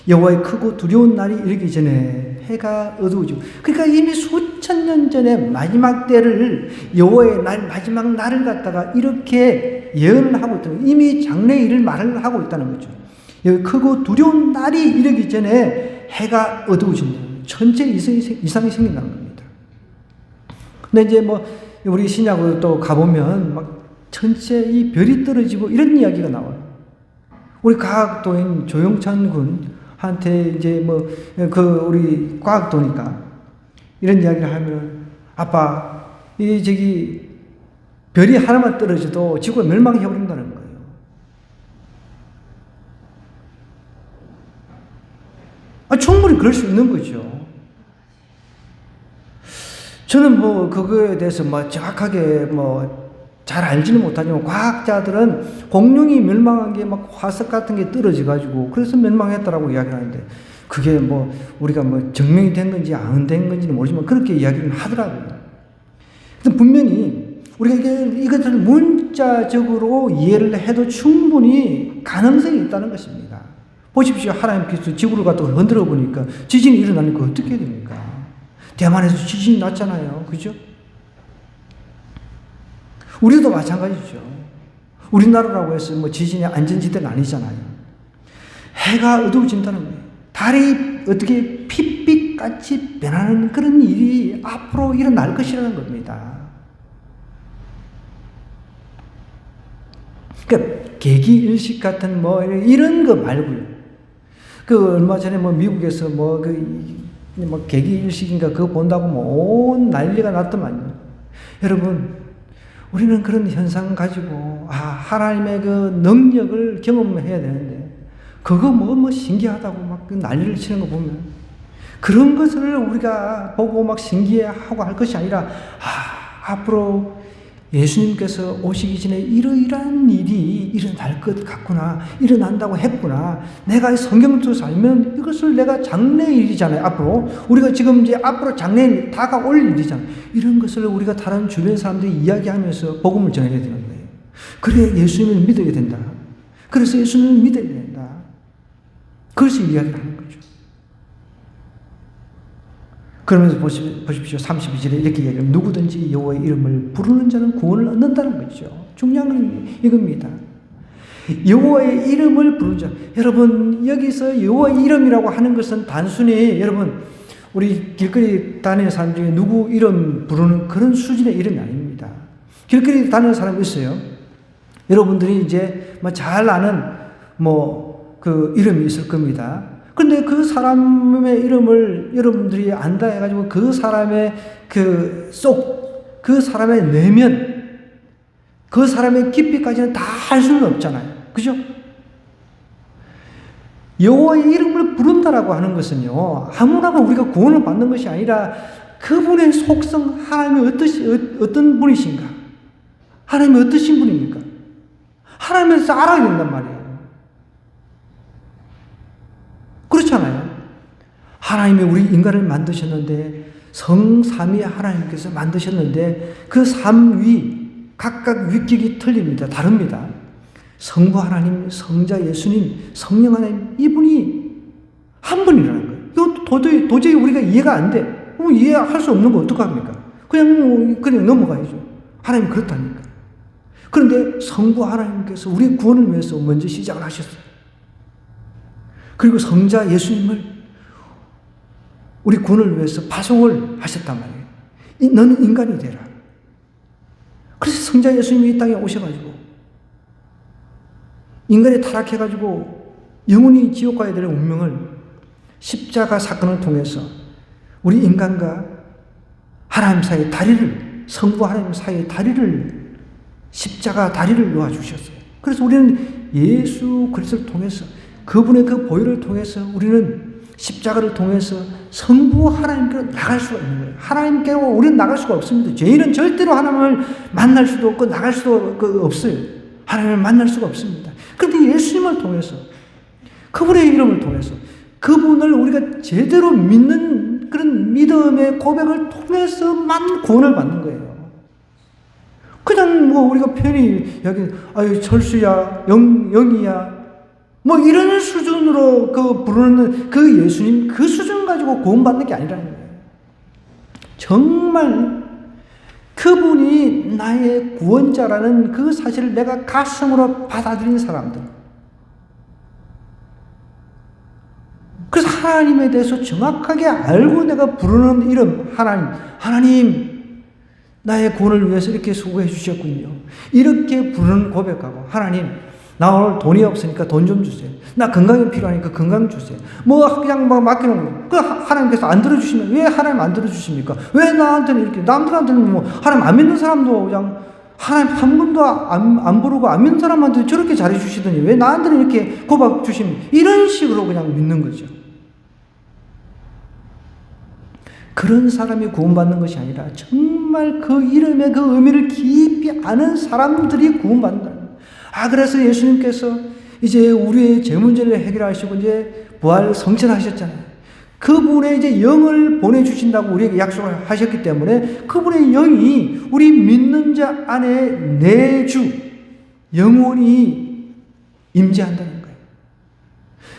여호와의 크고 두려운 날이 이르기 전에 해가 어두워지고, 그러니까 이미 수천 년 전에 마지막 때를, 여호와의 날, 마지막 날을 갖다가 이렇게 예언을 하고 있다는, 이미 장래일을 말을 하고 있다는 거죠. 여기 크고 두려운 날이 이르기 전에 해가 어두워진다. 천체 이상이 생긴다는 겁니다. 근데 이제 뭐 우리 신약으로 또 가보면 막 천체 이 별이 떨어지고 이런 이야기가 나와요. 우리 과학도인 조영찬 군한테 이제 뭐 우리 과학도니까 이런 이야기를 하면, 아빠 이 저기 별이 하나만 떨어져도 지구가 멸망해 버린다는 거예요. 충분히 그럴 수 있는 거죠. 저는 뭐 그거에 대해서 뭐 정확하게 뭐 잘 알지는 못하지만, 과학자들은 공룡이 멸망한 게 막 화석 같은 게 떨어져 가지고 그래서 멸망했다라고 이야기를 하는데, 그게 뭐 우리가 뭐 증명이 된 건지 안 된 건지는 모르지만 그렇게 이야기를 하더라고요. 그래서 분명히 우리가 이것을 문자적으로 이해를 해도 충분히 가능성이 있다는 것입니다. 보십시오. 하나님께서 지구를 갖다가 흔들어 보니까 지진이 일어나니까 어떻게 됩니까? 대만에서 지진이 났잖아요. 그죠? 우리도 마찬가지죠. 우리나라라고 해서 뭐 지진의 안전지대는 아니잖아요. 해가 어두워진다는 거예요. 달이 어떻게 핏빛같이 변하는 그런 일이 앞으로 일어날 것이라는 겁니다. 그러니까 계기일식 같은 뭐 이런 거 말고요. 얼마 전에 뭐 미국에서 뭐 계기일식인가 그거 본다고 뭐 온 난리가 났더만요. 여러분, 우리는 그런 현상 가지고 하나님의 그 능력을 경험해야 되는데, 그거 뭐 신기하다고 막 난리를 치는 거 보면, 그런 것을 우리가 보고 막 신기해하고 할 것이 아니라, 앞으로 예수님께서 오시기 전에 이러이러한 일이 일어날 것 같구나, 일어난다고 했구나, 내가 성경을 살면 이것을 내가 장래일이잖아요. 앞으로 우리가 지금 이제 앞으로 장래일 다가올 일이잖아요. 이런 것을 우리가 다른 주변 사람들이 이야기하면서 복음을 전해야 되는 거예요. 그래 예수님을 믿어야 된다. 그래서 예수님을 믿어야 된다. 그것을 이야기를 하는 거죠. 그러면서 보십시오. 32절에 이렇게 얘기합니다. 누구든지 여호와의 이름을 부르는 자는 구원을 얻는다는 거죠. 중요한 건 이겁니다. 여호와의 이름을 부르는 자. 여러분, 여기서 여호와의 이름이라고 하는 것은 단순히, 여러분, 우리 길거리 다니는 사람 중에 누구 이름 부르는 그런 수준의 이름이 아닙니다. 길거리 다니는 사람이 있어요. 여러분들이 이제 뭐 잘 아는 그 이름이 있을 겁니다. 근데 그 사람의 이름을 여러분들이 안다 해가지고 그 사람의 그 사람의 내면, 그 사람의 깊이까지는 다 할 수는 없잖아요. 그죠? 여호와의 이름을 부른다라고 하는 것은요, 아무나 우리가 구원을 받는 것이 아니라 그분의 속성, 하나님이 어떤 분이신가? 하나님이 어떠신 분입니까? 하나님에서 알아야 된단 말이에요. 그렇잖아요. 하나님이 우리 인간을 만드셨는데, 성삼위 하나님께서 만드셨는데, 그 삼위, 각각 위격이 틀립니다. 다릅니다. 성부 하나님, 성자 예수님, 성령 하나님, 이분이 한 분이라는 거예요. 이거 도저히 우리가 이해가 안 돼. 이해할 수 없는 거 어떡합니까? 그냥 넘어가야죠. 하나님 그렇다니까. 그런데 성부 하나님께서 우리 구원을 위해서 먼저 시작을 하셨어요. 그리고 성자 예수님을 우리 구원을 위해서 파송을 하셨단 말이에요. 너는 인간이 되라. 그래서 성자 예수님이 이 땅에 오셔가지고 인간이 타락해가지고 영원히 지옥 가야 될 운명을 십자가 사건을 통해서 우리 인간과 하나님 사이의 다리를 성부 하나님 사이에 십자가 다리를 놓아주셨어요. 그래서 우리는 예수 그리스도를 통해서 그분의 그 보혈을 통해서 우리는 십자가를 통해서 성부 하나님께로 나갈 수가 있는 거예요. 하나님께로 우리는 나갈 수가 없습니다. 죄인은 절대로 하나님을 만날 수도 없고 나갈 수도 없어요. 하나님을 만날 수가 없습니다. 그런데 예수님을 통해서 그분의 이름을 통해서 그분을 우리가 제대로 믿는 그런 믿음의 고백을 통해서만 구원을 받는 거예요. 그냥 뭐 우리가 편히 여기 아유 철수야 영이야 뭐 이런 수준으로 그 부르는 그 예수님 그 수준 가지고 구원받는 게 아니라는 거예요. 정말 그분이 나의 구원자라는 그 사실을 내가 가슴으로 받아들인 사람들. 그래서 하나님에 대해서 정확하게 알고 내가 부르는 이름 하나님 나의 구원을 위해서 이렇게 수고해 주셨군요. 이렇게 부르는 고백하고 하나님 나 오늘 돈이 없으니까 돈 좀 주세요. 나 건강이 필요하니까 건강 주세요. 뭐 그냥 막 맡겨놓은 거. 하나님께서 안 들어주시면 왜 하나님 안 들어주십니까? 왜 나한테는 이렇게 남들한테는 뭐 하나님 안 믿는 사람도 그냥 하나님 한 번도 안 부르고 안 믿는 사람한테 저렇게 잘해주시더니 왜 나한테는 이렇게 고박 주십니까? 이런 식으로 그냥 믿는 거죠. 그런 사람이 구원받는 것이 아니라 정말 그 이름의 그 의미를 깊이 아는 사람들이 구원받는다. 그래서 예수님께서 이제 우리의 죄 문제를 해결하시고 이제 부활 성천하셨잖아요. 그분의 이제 영을 보내주신다고 우리에게 약속을 하셨기 때문에 그분의 영이 우리 믿는 자 안에 내주 영원히 임재한다는 거예요.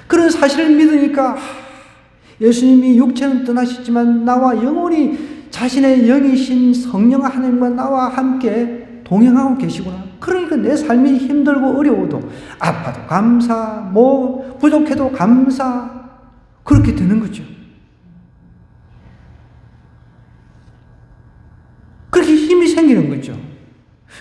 그런 사실을 믿으니까 예수님이 육체는 떠나셨지만 나와 영원히 자신의 영이신 성령 하나님과 나와 함께 동행하고 계시구나. 그러니까 내 삶이 힘들고 어려워도 아파도 감사, 뭐 부족해도 감사 그렇게 되는 거죠. 그렇게 힘이 생기는 거죠.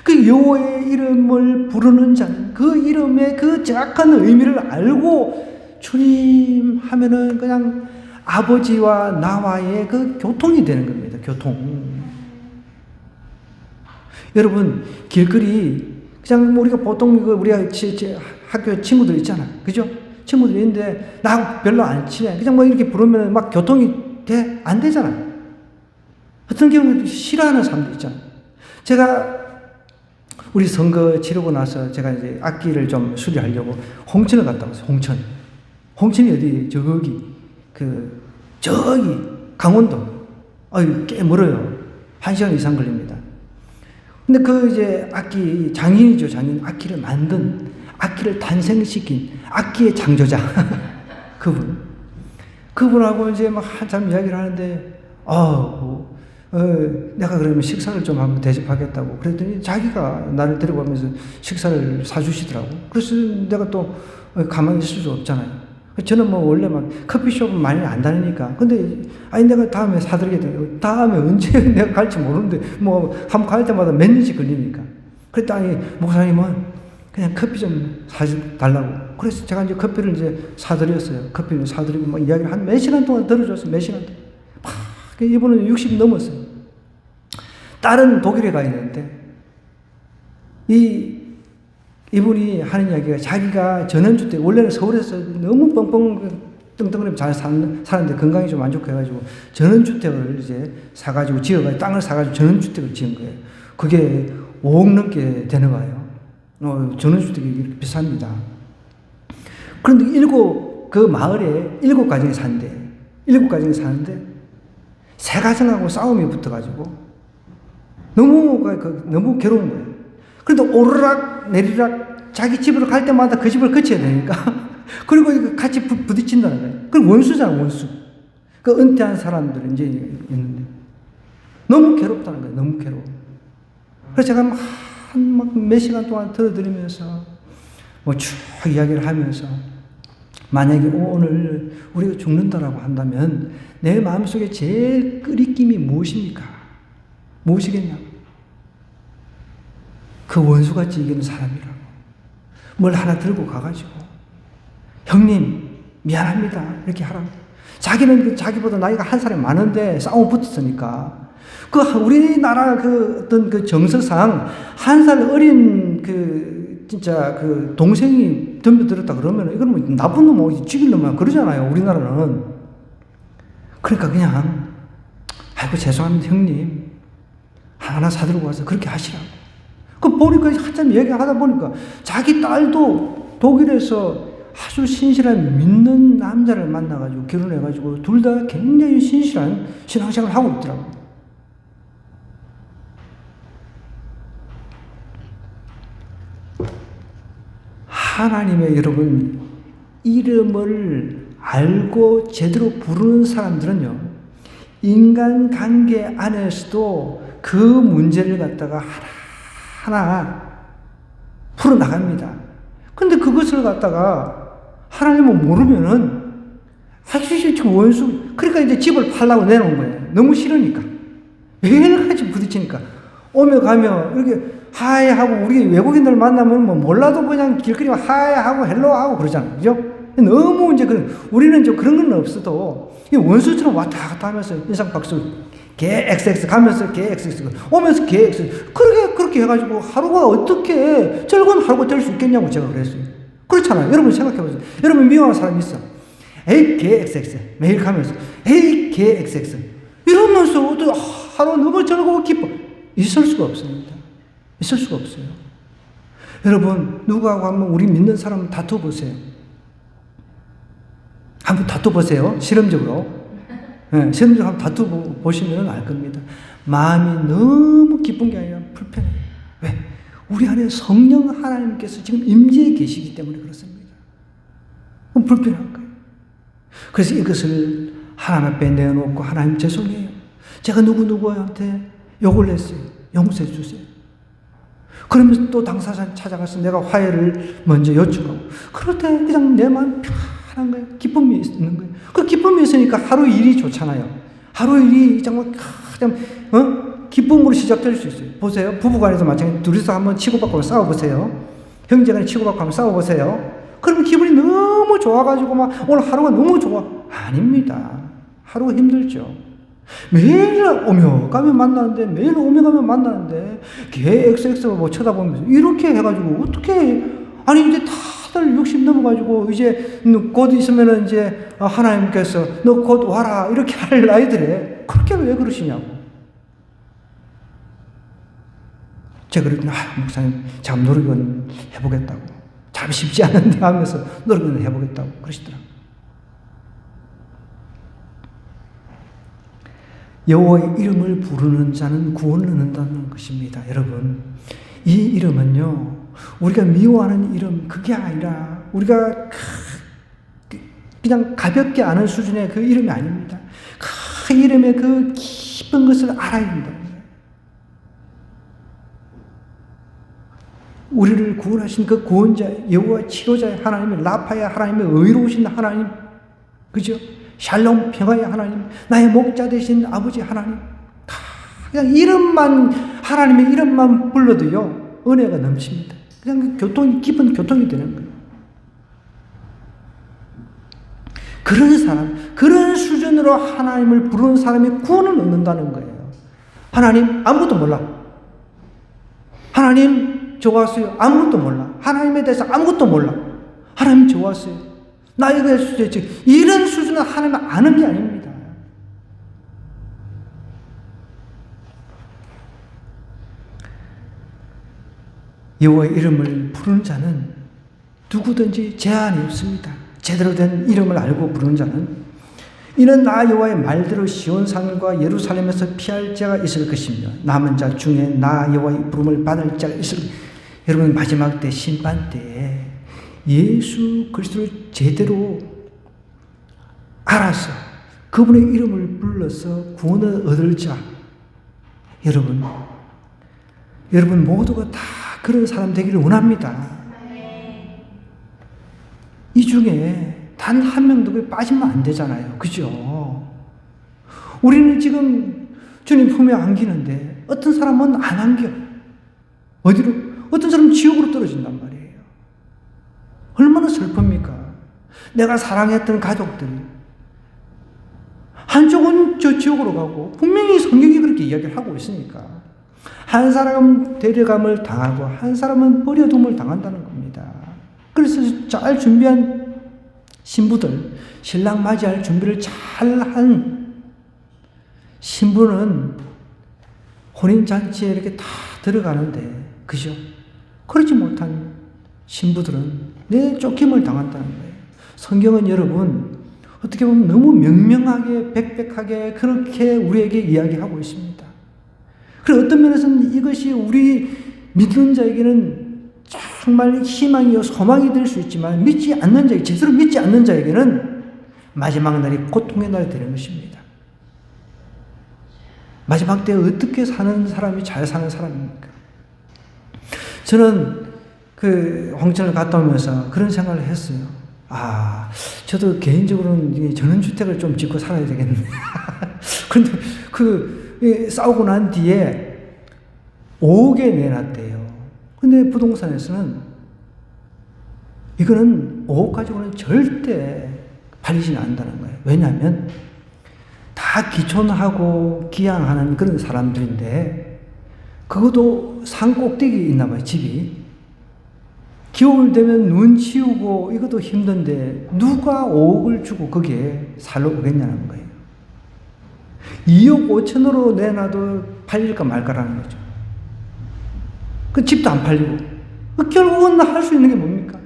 그 여호와의 이름을 부르는 자는 그 이름의 그 정확한 의미를 알고 주님 하면은 그냥 아버지와 나와의 그 교통이 되는 겁니다. 교통. 여러분 길거리 그냥 우리가 보통 우리가 학교 친구들 있잖아, 그죠? 친구들 있는데 나하고 별로 안 친해. 그냥 뭐 이렇게 부르면 막 교통이 안 되잖아. 어떤 경우는 싫어하는 사람도 있잖아. 제가 우리 선거 치르고 나서 제가 이제 악기를 좀 수리하려고 홍천을 갔다 왔어요. 홍천이 어디 저기 강원도. 꽤 멀어요. 1시간 이상 걸립니다. 근데 이제 악기 장인이죠. 악기를 만든, 악기를 탄생시킨 악기의 창조자. 그분하고 이제 막 한참 이야기를 하는데, 내가 그러면 식사를 좀 한번 대접하겠다고 그랬더니 자기가 나를 데리고 가면서 식사를 사주시더라고. 그래서 내가 또 가만히 있을 수 없잖아요. 저는 뭐 원래 막 커피숍은 많이 안 다니니까. 근데 내가 다음에 사드리겠다. 다음에 언제 내가 갈지 모르는데 뭐 한번 갈 때마다 몇 년씩 걸리니까. 그랬더니 목사님은 그냥 커피 좀 사달라고. 그래서 제가 이제 커피를 이제 사드렸어요. 커피를 사드리고 막 이야기를 한 몇 시간 동안 들어줬어요. 몇 시간 동안. 이분은 60 넘었어요. 딸은 독일에 가 있는데 이분이 하는 이야기가 자기가 전원주택, 원래는 서울에서 너무 뻥뻥 잘 사는데 건강이 좀 안 좋고 해가지고 전원주택을 이제 사가지고 지어가지고 땅을 사가지고 전원주택을 지은 거예요. 그게 5억 넘게 되는 거예요. 전원주택이 이렇게 비쌉니다. 그런데 그 마을에 7가정이 사는데 7가정이 사는데 3가정하고 싸움이 붙어가지고 너무 괴로운 거예요. 그런데 오르락 내리락 자기 집으로 갈 때마다 그 집을 거쳐야 되니까 그리고 같이 부딪힌다는 거예요. 그럼 원수잖아, 원수. 은퇴한 사람들 이제 있는데 너무 괴롭다는 거예요. 너무 괴로워. 그래서 제가 몇 시간 동안 들어드리면서 뭐 쭉 이야기를 하면서 만약에 오늘 우리가 죽는다라고 한다면 내 마음속에 제일 끄리낌이 무엇입니까? 무엇이겠냐고. 그 원수같이 이기는 사람이라고. 뭘 하나 들고 가가지고 형님 미안합니다 이렇게 하라고. 자기는 자기보다 나이가 한 살이 많은데 싸움 붙었으니까 그 우리나라 그 어떤 그 정서상 한 살 어린 그 진짜 그 동생이 덤벼들었다 그러면 이건 뭐 나쁜 놈, 죽일 놈만 그러잖아요. 우리나라는. 그러니까 그냥 아이고 죄송합니다 형님 하나 사들고 와서 그렇게 하시라고. 그 보니까 한참 얘기하다 보니까 자기 딸도 독일에서 아주 신실한 믿는 남자를 만나가지고 결혼해가지고 둘 다 굉장히 신실한 신앙생활을 하고 있더라고요. 하나님의 여러분 이름을 알고 제대로 부르는 사람들은요, 인간관계 안에서도 그 문제를 갖다가 하나하나 풀어나갑니다. 근데 그것을 갖다가 하나님을 모르면은 사실 지금 원수, 그러니까 이제 집을 팔라고 내놓은 거예요. 너무 싫으니까. 매일같이 부딪히니까. 오며 가며 이렇게 하이 하고, 우리 외국인들 만나면 뭐 몰라도 그냥 길거리 하이 하고 헬로 하고 그러잖아요. 그죠? 너무 이제 우리는 좀 그런 건 없어도 원수처럼 왔다 갔다 하면서 인상 박수 개 XX 가면서 개 XX 오면서 개 XX 그렇게 해가지고 하루가 어떻게 즐거운 하루가 될 수 있겠냐고 제가 그랬어요. 그렇잖아요. 여러분 생각해보세요. 여러분 미워하는 사람 있어. 에이 개 XX 매일 가면서 에이 개 XX 이러면서 하루 너무 즐거워 기뻐. 있을 수가 없습니다. 있을 수가 없어요. 여러분 누구하고 한번 우리 믿는 사람 다퉈보세요. 한번 다퉈보세요. 실험적으로. 네, 실험적으로 한번 다투보시면 알 겁니다. 마음이 너무 기쁜 게 아니라 불편해요. 왜? 우리 안에 성령 하나님께서 지금 임재해 계시기 때문에 그렇습니다. 불편한 거예요. 그래서 이것을 하나님 앞에 내놓고 하나님 죄송해요. 제가 누구누구한테 욕을 했어요. 용서해 주세요. 그러면서 또 당사자 찾아가서 내가 화해를 먼저 요청하고 그럴 때 그냥 내 마음 편한 거예요. 기쁨이 있는 거예요. 그 기쁨이 있으니까 하루 일이 좋잖아요. 하루 일이 정말 그냥 기쁨으로 시작될 수 있어요. 보세요. 부부간에도 마찬가지. 둘이서 한번 치고받고 싸워보세요. 형제간에 치고받고 한번 싸워보세요. 그러면 기분이 너무 좋아가지고 막 오늘 하루가 너무 좋아. 아닙니다. 하루가 힘들죠. 매일 오며 가면 만나는데, 매일 오며 가면 만나는데, 걔 XX를 뭐 쳐다보면서 이렇게 해가지고 어떻게, 아니 이제 다들 60 넘어가지고 이제 곧 있으면은 이제 하나님께서 너 곧 와라 이렇게 할 나이들에 그렇게 왜 그러시냐고. 제가 그랬더니 목사님 제가 노력은 해보겠다고. 참 쉽지 않은데 하면서 노력은 해보겠다고 그러시더라고요. 여호와의 이름을 부르는 자는 구원을 얻는다는 것입니다. 여러분 이 이름은요 우리가 미워하는 이름 그게 아니라 우리가 그냥 가볍게 아는 수준의 그 이름이 아닙니다. 그 이름의 그 깊은 것을 알아야 된다. 우리를 구원하신 그 구원자 여호와 치료자의 하나님의 라파의 하나님의 의로우신 하나님, 그죠? 샬롬 평화의 하나님, 나의 목자 되신 아버지 하나님, 그냥 이름만, 하나님의 이름만 불러도요 은혜가 넘칩니다. 그냥 깊은 교통이 되는 거예요. 그런 사람, 그런 수준으로 하나님을 부르는 사람이 구원을 얻는다는 거예요. 하나님 아무것도 몰라. 하나님 좋았어요. 아무것도 몰라. 하나님에 대해서 아무것도 몰라. 하나님 좋았어요. 나에게 할 수 있지. 이런 수준은 하나님 아는 게 아닙니다. 여호와의 이름을 부르는 자는 누구든지 제한이 없습니다. 제대로 된 이름을 알고 부르는 자는 이는 나 여호와의 말대로 시온산과 예루살렘에서 피할 자가 있을 것이며 남은 자 중에 나 여호와의 부름을 받을 자가 있을 것이며. 여러분 마지막 때 심판 때에 예수 그리스도를 제대로 알아서 그분의 이름을 불러서 구원을 얻을 자, 여러분 모두가 다 그런 사람 되기를 원합니다. 이 중에 단 한 명도 빠지면 안 되잖아요. 그죠? 우리는 지금 주님 품에 안기는데 어떤 사람은 안 안겨. 어디로? 어떤 사람은 지옥으로 떨어진단 말이에요. 얼마나 슬픕니까? 내가 사랑했던 가족들이 한쪽은 저 지옥으로 가고 분명히 성경이 그렇게 이야기를 하고 있으니까 한 사람은 데려감을 당하고 한 사람은 버려둠을 당한다는 겁니다. 그래서 잘 준비한 신부들, 신랑 맞이할 준비를 잘한 신부는 혼인잔치에 이렇게 다 들어가는데, 그죠? 그렇지 못한 신부들은 내 쫓김을 당한다는 거예요. 성경은 여러분, 어떻게 보면 너무 명명하게, 백백하게 그렇게 우리에게 이야기하고 있습니다. 그리고 어떤 면에서는 이것이 우리 믿는 자에게는 정말 희망이요, 소망이 될 수 있지만, 믿지 않는 자에게, 제대로 믿지 않는 자에게는 마지막 날이 고통의 날이 되는 것입니다. 마지막 때 어떻게 사는 사람이 잘 사는 사람입니까? 저는 그 홍천을 갔다 오면서 그런 생각을 했어요. 저도 개인적으로는 전원주택을 좀 짓고 살아야 되겠네. 그런데 싸우고 난 뒤에 5억에 내놨대요. 근데 부동산에서는 이거는 5억 가지고는 절대 팔리지는 않는다는 거예요. 왜냐하면 다 기촌하고 기양하는 그런 사람들인데, 그것도 산 꼭대기에 있나 봐요, 집이. 겨울 되면 눈 치우고 이것도 힘든데 누가 5억을 주고 거기에 살러 오겠냐는 거예요. 2억 5천으로 내놔도 팔릴까 말까라는 거죠. 그 집도 안 팔리고. 결국은 할 수 있는 게 뭡니까?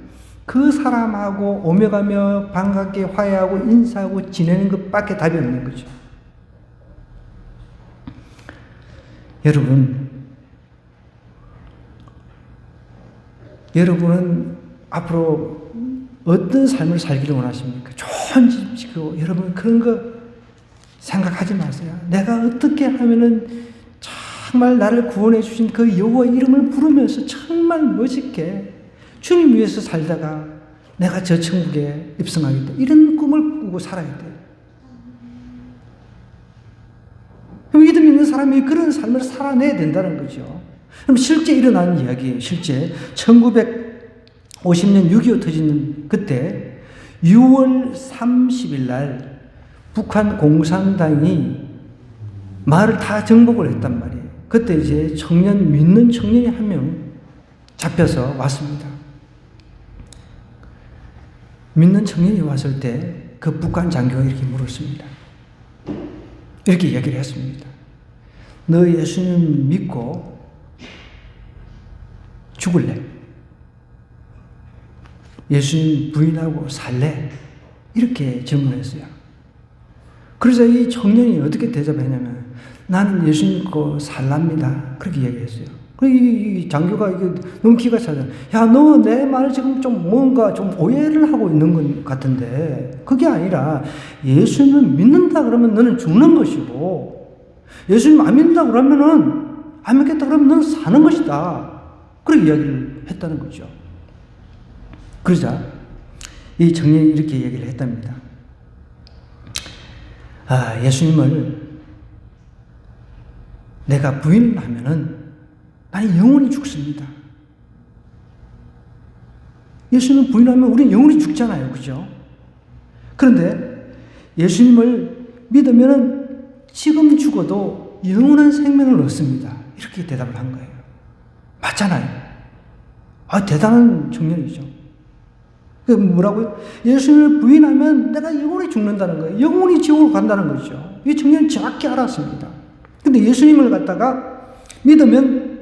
그 사람하고 오며가며 반갑게 화해하고 인사하고 지내는 것밖에 답이 없는 거죠. 여러분은 앞으로 어떤 삶을 살기를 원하십니까? 좋은 집 짓고, 여러분 그런 거 생각하지 마세요. 내가 어떻게 하면은 정말 나를 구원해 주신 그 여호와 이름을 부르면서 정말 멋있게 주님 위해서 살다가 내가 저 천국에 입성하겠다, 이런 꿈을 꾸고 살아야 돼요. 믿음 있는 사람이 그런 삶을 살아내야 된다는 거죠. 그럼 실제 일어난 이야기예요. 실제 1950년 6.25 터지는 그때 6월 30일 날 북한 공산당이 마을을 다 정복을 했단 말이에요. 그때 이제 믿는 청년이 한 명 잡혀서 왔습니다. 믿는 청년이 왔을 때 그 북한 장교가 이렇게 물었습니다. 이렇게 이야기를 했습니다. 너 예수님 믿고 죽을래? 예수님 부인하고 살래? 이렇게 질문했어요. 그래서 이 청년이 어떻게 대답했냐면, 나는 예수님 믿고 살랍니다. 그렇게 이야기했어요. 이 장교가 너무 기가 차잖아요. 야, 너 내 말을 지금 좀 뭔가 좀 오해를 하고 있는 것 같은데, 그게 아니라 예수님을 믿는다 그러면 너는 죽는 것이고, 예수님 안 믿는다 그러면은, 안 믿겠다 그러면 너는 사는 것이다. 그렇게 이야기를 했다는 거죠. 그러자 이 청년이 이렇게 얘기를 했답니다. 예수님을 내가 부인을 하면은 나는 영원히 죽습니다. 예수님을 부인하면 우리는 영원히 죽잖아요. 그죠? 그런데 예수님을 믿으면은 지금 죽어도 영원한 생명을 얻습니다. 이렇게 대답을 한 거예요. 맞잖아요. 대단한 청년이죠. 그 뭐라고요? 예수님을 부인하면 내가 영원히 죽는다는 거예요. 영원히 지옥으로 간다는 거죠. 이 청년은 정확히 알았습니다. 근데 예수님을 갖다가 믿으면,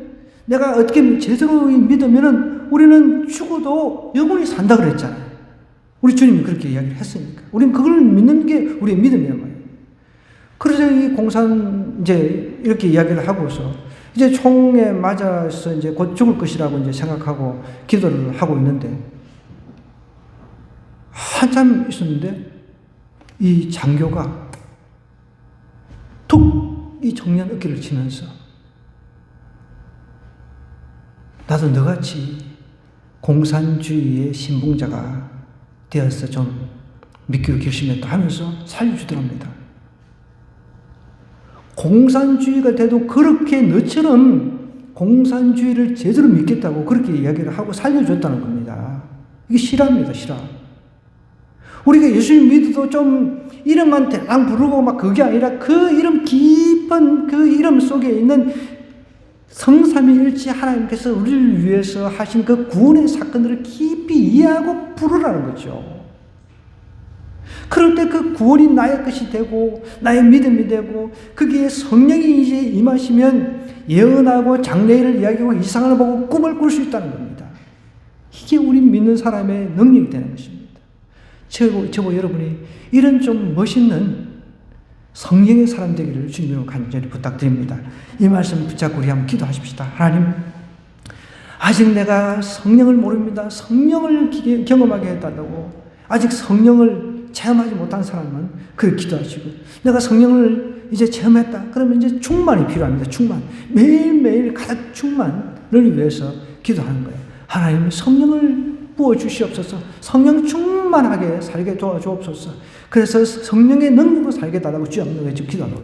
내가 어떻게 제대로 믿으면은 우리는 죽어도 영원히 산다 그랬잖아요. 우리 주님이 그렇게 이야기를 했으니까. 우리는 그걸 믿는 게 우리의 믿음이란 말이에요. 그래서 이 공산 이제 이렇게 이야기를 하고서 이제 총에 맞아서 이제 곧 죽을 것이라고 이제 생각하고 기도를 하고 있는데, 한참 있었는데 이 장교가 툭 이 청년 어깨를 치면서, 나도 너같이 공산주의의 신봉자가 되어서 좀 믿기로 결심했다 하면서 살려주더랍니다. 공산주의가 돼도 그렇게 너처럼 공산주의를 제대로 믿겠다고 그렇게 이야기를 하고 살려줬다는 겁니다. 이게 실화입니다, 실화. 우리가 예수님 믿어도 좀 이름만 대강 부르고 막 그게 아니라 그 이름 깊은 그 이름 속에 있는 성삼위일체 하나님께서 우리를 위해서 하신 그 구원의 사건들을 깊이 이해하고 부르라는 거죠. 그럴 때 그 구원이 나의 것이 되고 나의 믿음이 되고 거기에 성령이 이제 임하시면 예언하고 장래일을 이야기하고 이상을 보고 꿈을 꿀 수 있다는 겁니다. 이게 우리 믿는 사람의 능력이 되는 것입니다. 저와 여러분이 이런 좀 멋있는 성령의 사람 되기를 주님으로 간절히 부탁드립니다. 이 말씀 붙잡고 우리 한번 기도하십시다. 하나님, 아직 내가 성령을 모릅니다. 성령을 경험하게 해달라고. 아직 성령을 체험하지 못한 사람은 그렇게 기도하시고, 내가 성령을 이제 체험했다. 그러면 이제 충만이 필요합니다. 충만. 매일매일 가득 충만을 위해서 기도하는 거예요. 하나님, 성령을 부어주시옵소서. 성령 충만하게 살게 도와주옵소서. 그래서 성령의 능력으로 살게 달라고 주여 기도하고 있습니다.